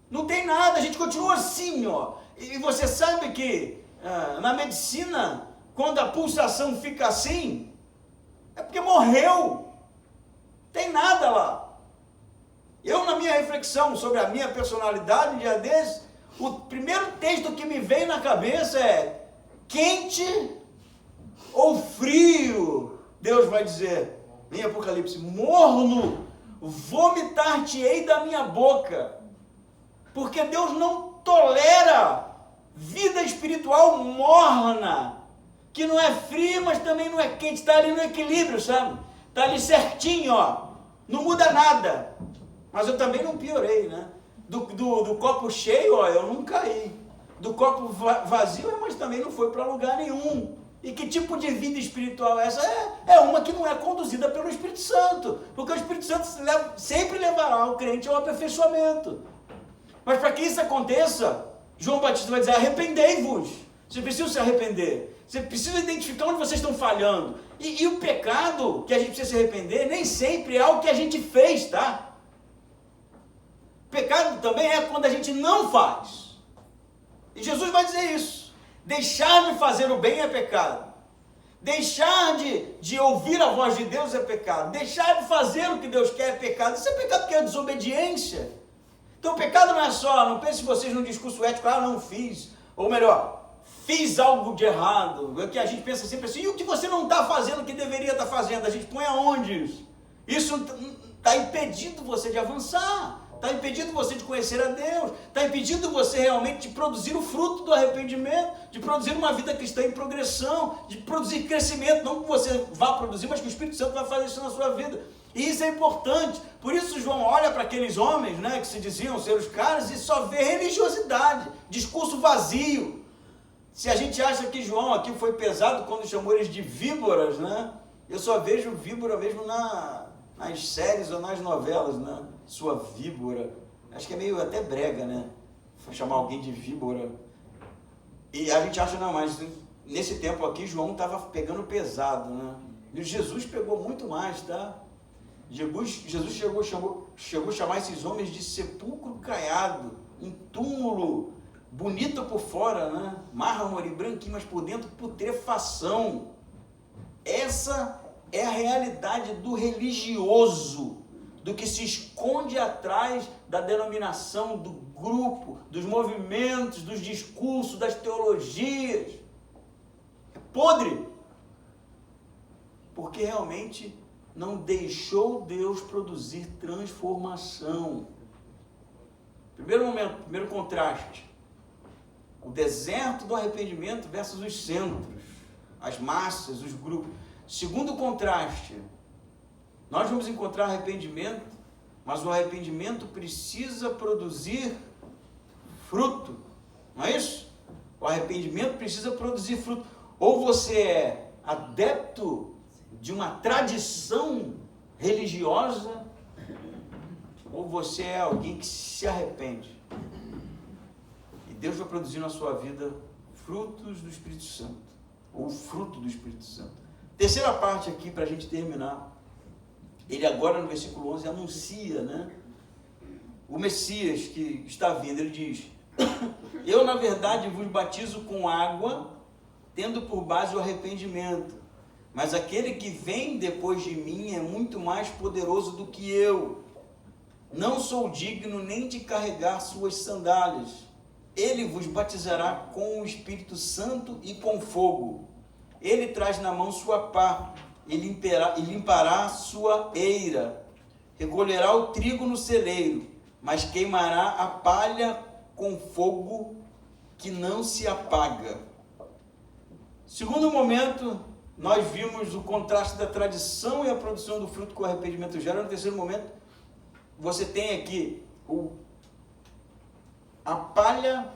Não tem nada, a gente continua assim, ó. E você sabe que na medicina, quando a pulsação fica assim, é porque morreu. Tem nada lá. Eu, na minha reflexão sobre a minha personalidade, um dia desses, o primeiro texto que me veio na cabeça é: quente ou frio? Deus vai dizer em Apocalipse: morno, vomitar-te-ei da minha boca. Porque Deus não tolera vida espiritual morna, que não é fria, mas também não é quente, está ali no equilíbrio, sabe? Está ali certinho, ó, não muda nada. Mas eu também não piorei, né? Do copo cheio, ó, eu não caí. Do copo vazio, mas também não foi para lugar nenhum. E que tipo de vida espiritual é essa? É uma que não é conduzida pelo Espírito Santo, porque o Espírito Santo sempre levará o crente ao aperfeiçoamento. Mas para que isso aconteça, João Batista vai dizer: arrependei-vos. Você precisa se arrepender. Você precisa identificar onde vocês estão falhando. E o pecado que a gente precisa se arrepender nem sempre é algo que a gente fez, tá? Pecado também é quando a gente não faz. E Jesus vai dizer isso. Deixar de fazer o bem é pecado. Deixar de ouvir a voz de Deus é pecado. Deixar de fazer o que Deus quer é pecado. Isso é pecado porque é desobediência. Então o pecado não é só, não pense vocês num discurso ético: não fiz, ou melhor, fiz algo de errado. É que a gente pensa sempre assim: e o que você não está fazendo que deveria estar fazendo? A gente põe aonde isso? Isso está impedindo você de avançar, está impedindo você de conhecer a Deus, está impedindo você realmente de produzir o fruto do arrependimento, de produzir uma vida cristã em progressão, de produzir crescimento, não que você vá produzir, mas que o Espírito Santo vai fazer isso na sua vida. E isso é importante. Por isso João olha para aqueles homens, né, que se diziam ser os caras, e só vê religiosidade, discurso vazio. Se a gente acha que João aqui foi pesado quando chamou eles de víboras, né, eu só vejo víbora mesmo nas séries ou nas novelas, né? Sua víbora. Acho que é meio até brega, né? Chamar alguém de víbora. E a gente acha, não, mas nesse tempo aqui João estava pegando pesado, né? E Jesus pegou muito mais, tá? Jesus chegou a chamar esses homens de sepulcro caiado, um túmulo bonito por fora, né? Mármore branquinho, mas por dentro putrefação. Essa é a realidade do religioso, do que se esconde atrás da denominação, do grupo, dos movimentos, dos discursos, das teologias. É podre, porque realmente não deixou Deus produzir transformação. Primeiro momento, primeiro contraste: o deserto do arrependimento versus os centros, as massas, os grupos. Segundo contraste, nós vamos encontrar arrependimento, mas o arrependimento precisa produzir fruto, não é isso? O arrependimento precisa produzir fruto. Ou você é adepto de uma tradição religiosa, ou você é alguém que se arrepende. E Deus vai produzir na sua vida frutos do Espírito Santo, ou fruto do Espírito Santo. Terceira parte aqui, para a gente terminar. Ele agora no versículo 11 anuncia, né, o Messias que está vindo. Ele diz: eu na verdade vos batizo com água, tendo por base o arrependimento, mas aquele que vem depois de mim é muito mais poderoso do que eu. Não sou digno nem de carregar suas sandálias. ele vos batizará com o Espírito Santo e com fogo. Ele traz na mão sua pá e limpará sua eira. Recolherá o trigo no celeiro, mas queimará a palha com fogo que não se apaga. Segundo momento, nós vimos o contraste da tradição e a produção do fruto que o arrependimento gera. No terceiro momento, você tem aqui a palha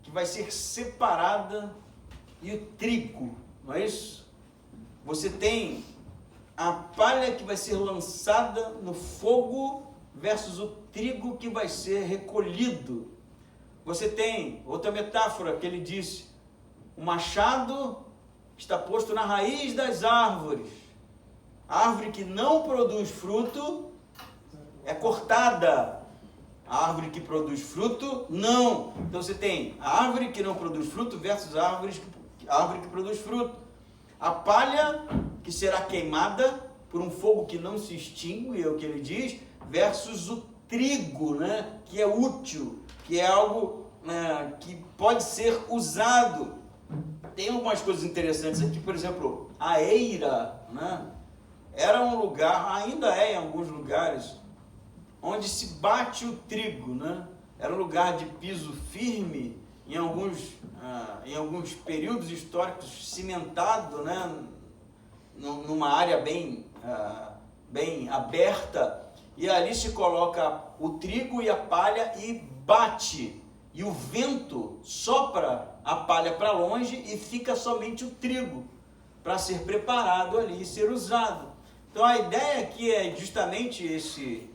que vai ser separada e o trigo, não é isso? Você tem a palha que vai ser lançada no fogo versus o trigo que vai ser recolhido. Você tem outra metáfora que ele disse: o machado está posto na raiz das árvores. A árvore que não produz fruto é cortada. A árvore que produz fruto, não. Então você tem a árvore que não produz fruto versus a árvore que produz fruto. A palha que será queimada por um fogo que não se extingue, é o que ele diz, versus o trigo, né, que é útil, que é algo que pode ser usado. Tem algumas coisas interessantes aqui, por exemplo, a eira, né, era um lugar, ainda é em alguns lugares, onde se bate o trigo, né? Era um lugar de piso firme, em alguns períodos históricos cimentado, né? Numa área bem aberta, e ali se coloca o trigo e a palha e bate, e o vento sopra a palha para longe e fica somente o trigo para ser preparado ali e ser usado. Então a ideia aqui é justamente esse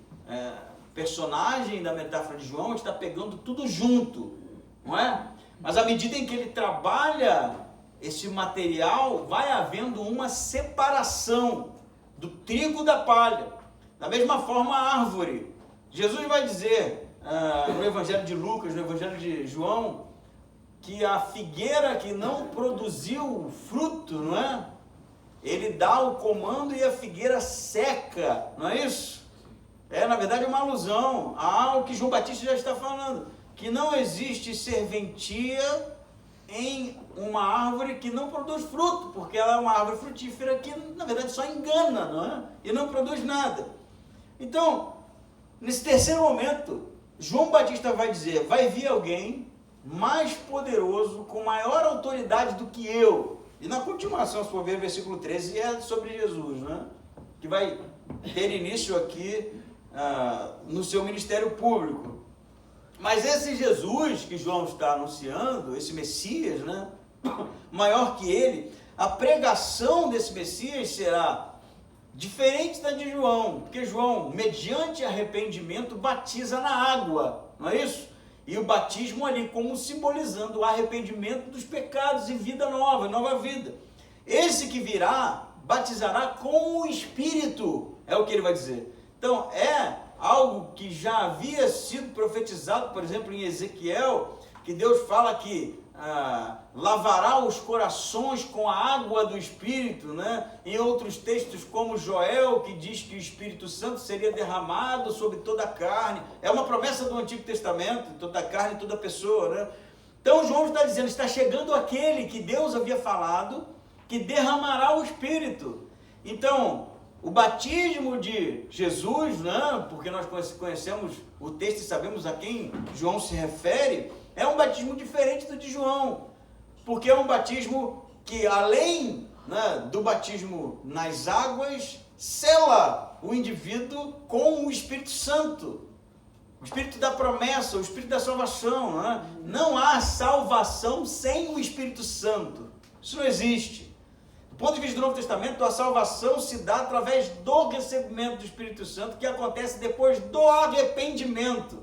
personagem da metáfora de João está pegando tudo junto, não é? Mas à medida em que ele trabalha esse material, vai havendo uma separação do trigo da palha. Da mesma forma a árvore. Jesus vai dizer no Evangelho de Lucas, no Evangelho de João, que a figueira que não produziu fruto, não é? Ele dá o comando e a figueira seca, não é isso? Na verdade, é uma alusão ao que João Batista já está falando, que não existe serventia em uma árvore que não produz fruto, porque ela é uma árvore frutífera que, na verdade, só engana, não é? E não produz nada. Então, nesse terceiro momento, João Batista vai dizer: vai vir alguém mais poderoso, com maior autoridade do que eu. E na continuação, se for ver o versículo 13, é sobre Jesus, né? Que vai ter início aqui no seu ministério público. Mas esse Jesus que João está anunciando, esse Messias, né, maior que ele, a pregação desse Messias será diferente da de João, porque João, mediante arrependimento, batiza na água, não é isso? E o batismo ali como simbolizando o arrependimento dos pecados e vida nova, nova vida. Esse que virá, batizará com o Espírito, é o que ele vai dizer. Então, é algo que já havia sido profetizado, por exemplo, em Ezequiel, que Deus fala que lavará os corações com a água do Espírito, né? Em outros textos, como Joel, que diz que o Espírito Santo seria derramado sobre toda a carne. É uma promessa do Antigo Testamento, toda a carne, toda a pessoa, né? Então, João está dizendo, está chegando aquele que Deus havia falado, que derramará o Espírito. Então, o batismo de Jesus, né, porque nós conhecemos o texto e sabemos a quem João se refere, é um batismo diferente do de João, porque é um batismo que, além, né, do batismo nas águas, sela o indivíduo com o Espírito Santo, o Espírito da promessa, o Espírito da salvação, né? Não há salvação sem o Espírito Santo, isso não existe. Do ponto de vista do Novo Testamento, a salvação se dá através do recebimento do Espírito Santo, que acontece depois do arrependimento.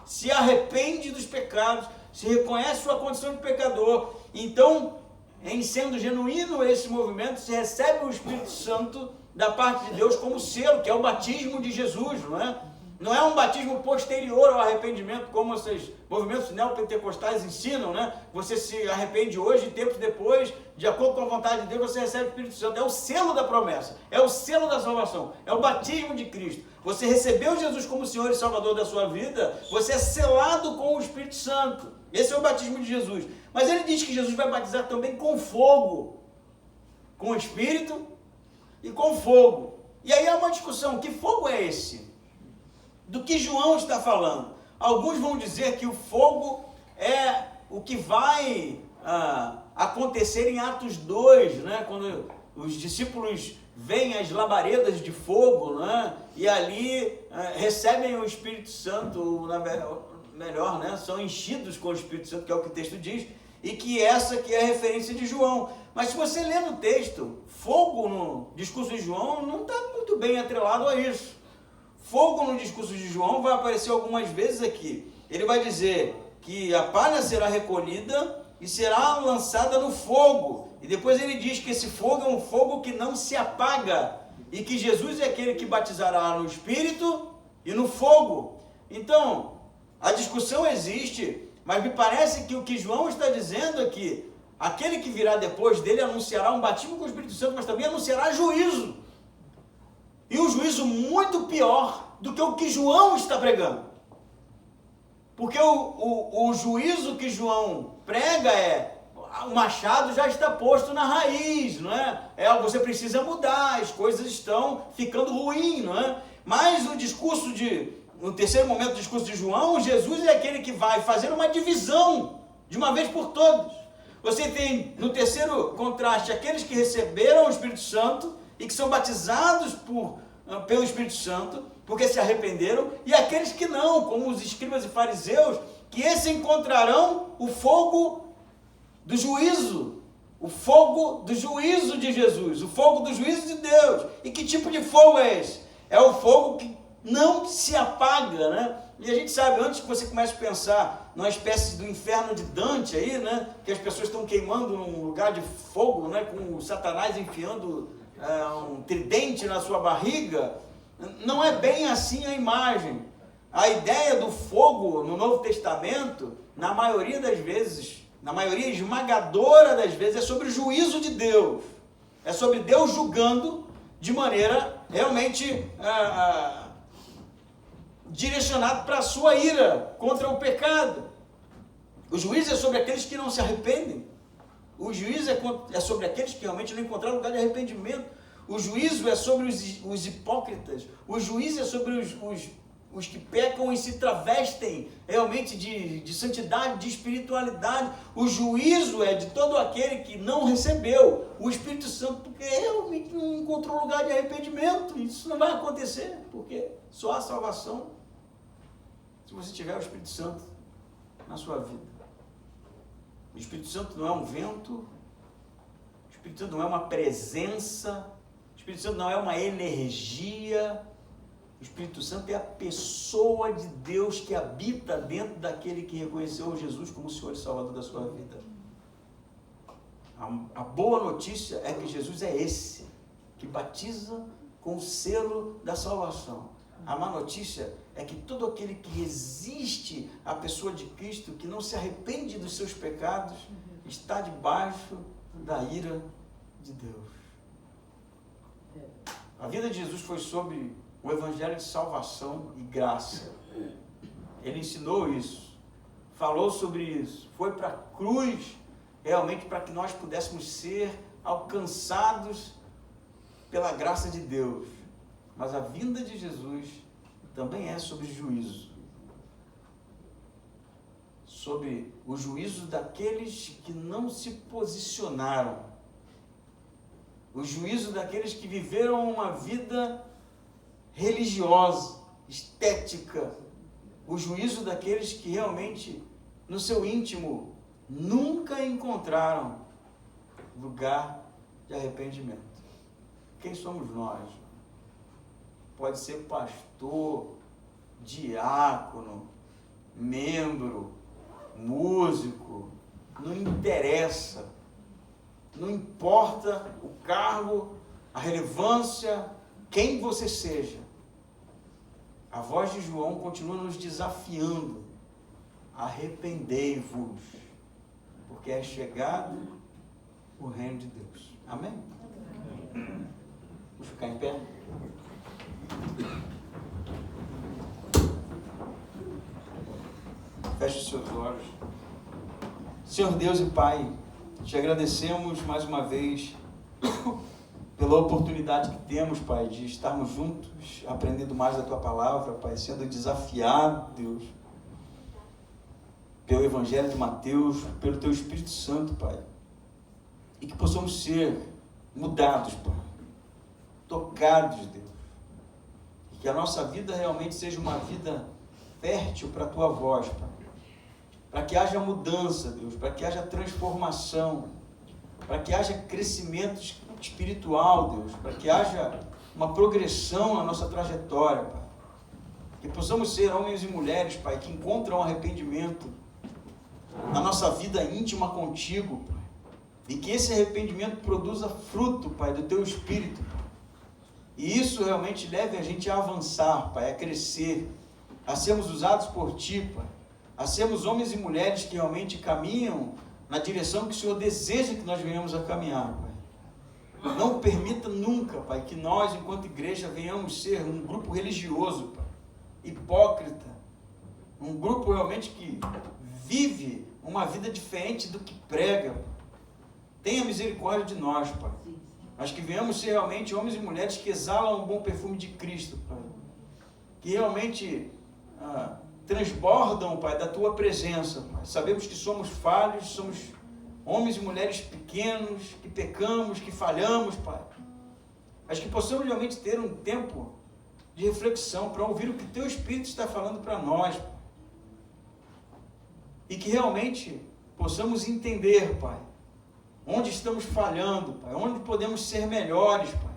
Se arrepende dos pecados, se reconhece sua condição de pecador, então, em sendo genuíno esse movimento, se recebe o Espírito Santo da parte de Deus como selo, que é o batismo de Jesus, não é? Não é um batismo posterior ao arrependimento, como esses movimentos neopentecostais ensinam, né? Você se arrepende hoje e tempos depois, de acordo com a vontade de Deus, você recebe o Espírito Santo. É o selo da promessa, é o selo da salvação, é o batismo de Cristo. Você recebeu Jesus como Senhor e Salvador da sua vida, você é selado com o Espírito Santo. Esse é o batismo de Jesus. Mas ele diz que Jesus vai batizar também com fogo, com o Espírito e com fogo. E aí há uma discussão, que fogo é esse? Do que João está falando? Alguns vão dizer que o fogo é o que vai acontecer em Atos 2, né? Quando os discípulos veem as labaredas de fogo, né? E ali recebem o Espírito Santo, melhor, né? São enchidos com o Espírito Santo, que é o que o texto diz, e que essa que é a referência de João. Mas se você lê no texto, fogo no discurso de João não está muito bem atrelado a isso. Fogo no discurso de João vai aparecer algumas vezes aqui. Ele vai dizer que a palha será recolhida e será lançada no fogo. E depois ele diz que esse fogo é um fogo que não se apaga. E que Jesus é aquele que batizará no Espírito e no fogo. Então, a discussão existe, mas me parece que o que João está dizendo é que aquele que virá depois dele anunciará um batismo com o Espírito Santo, mas também anunciará juízo. E um juízo muito pior do que o que João está pregando. Porque o juízo que João prega o machado já está posto na raiz, não é? Você precisa mudar, as coisas estão ficando ruins, não é? Mas no terceiro momento do discurso de João, Jesus é aquele que vai fazer uma divisão, de uma vez por todas. Você tem, no terceiro contraste, aqueles que receberam o Espírito Santo e que são batizados pelo Espírito Santo, porque se arrependeram, e aqueles que não, como os escribas e fariseus, que esses encontrarão o fogo do juízo, o fogo do juízo de Jesus, o fogo do juízo de Deus. E que tipo de fogo é esse? É o fogo que não se apaga, né? E a gente sabe, antes que você comece a pensar numa espécie do inferno de Dante aí, né? Que as pessoas estão queimando num lugar de fogo, né? Com o Satanás enfiando um tridente na sua barriga. Não é bem assim a imagem. A ideia do fogo no Novo Testamento, na maioria das vezes, na maioria esmagadora das vezes, é sobre o juízo de Deus. É sobre Deus julgando de maneira realmente direcionada para a sua ira contra o pecado. O juízo é sobre aqueles que não se arrependem. O juízo é sobre aqueles que realmente não encontraram lugar de arrependimento. O juízo é sobre os hipócritas. O juízo é sobre os que pecam e se travestem realmente de santidade, de espiritualidade. O juízo é de todo aquele que não recebeu o Espírito Santo, porque realmente não encontrou lugar de arrependimento. Isso não vai acontecer, porque só há salvação se você tiver o Espírito Santo na sua vida. O Espírito Santo não é um vento, o Espírito Santo não é uma presença, o Espírito Santo não é uma energia. O Espírito Santo é a pessoa de Deus que habita dentro daquele que reconheceu Jesus como Senhor e Salvador da sua vida. A boa notícia é que Jesus é esse, que batiza com o selo da salvação. A má notícia é que todo aquele que resiste à pessoa de Cristo, que não se arrepende dos seus pecados, está debaixo da ira de Deus. A vida de Jesus foi sobre o evangelho de salvação e graça. Ele ensinou isso, falou sobre isso, foi para a cruz realmente para que nós pudéssemos ser alcançados pela graça de Deus. Mas a vinda de Jesus também é sobre juízo. Sobre o juízo daqueles que não se posicionaram. O juízo daqueles que viveram uma vida religiosa, estética. O juízo daqueles que realmente, no seu íntimo, nunca encontraram lugar de arrependimento. Quem somos nós? Pode ser pastor, diácono, membro, músico, não interessa. Não importa o cargo, a relevância, quem você seja. A voz de João continua nos desafiando. Arrependei-vos, porque é chegado o reino de Deus. Amém? Vamos ficar em pé? Feche os seus olhos. Senhor Deus e Pai, te agradecemos mais uma vez pela oportunidade que temos, Pai, de estarmos juntos, aprendendo mais da Tua Palavra, Pai, sendo desafiado, Deus, pelo Evangelho de Mateus, pelo Teu Espírito Santo, Pai, e que possamos ser mudados, Pai, tocados, Deus, e que a nossa vida realmente seja uma vida fértil para a Tua voz, Pai, para que haja mudança, Deus, para que haja transformação, para que haja crescimento espiritual, Deus, para que haja uma progressão na nossa trajetória, Pai. Que possamos ser homens e mulheres, Pai, que encontram arrependimento na nossa vida íntima contigo, Pai. E que esse arrependimento produza fruto, Pai, do Teu Espírito, Pai. E isso realmente leve a gente a avançar, Pai, a crescer, a sermos usados por Ti, Pai. A sermos homens e mulheres que realmente caminham na direção que o Senhor deseja que nós venhamos a caminhar, Pai. Não permita nunca, Pai, que nós, enquanto igreja, venhamos ser um grupo religioso, Pai, hipócrita, um grupo realmente que vive uma vida diferente do que prega, Pai. Tenha misericórdia de nós, Pai, mas que venhamos ser realmente homens e mulheres que exalam um bom perfume de Cristo, Pai, que realmente transbordam, Pai, da Tua presença, Pai. Sabemos que somos falhos, somos homens e mulheres pequenos, que pecamos, que falhamos, Pai. Mas que possamos realmente ter um tempo de reflexão para ouvir o que Teu Espírito está falando para nós, Pai. E que realmente possamos entender, Pai, onde estamos falhando, Pai, onde podemos ser melhores, Pai,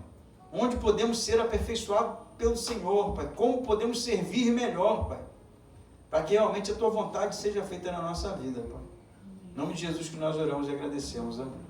onde podemos ser aperfeiçoados pelo Senhor, Pai, como podemos servir melhor, Pai, para que realmente a Tua vontade seja feita na nossa vida, Pai. Em nome de Jesus que nós oramos e agradecemos. Amém.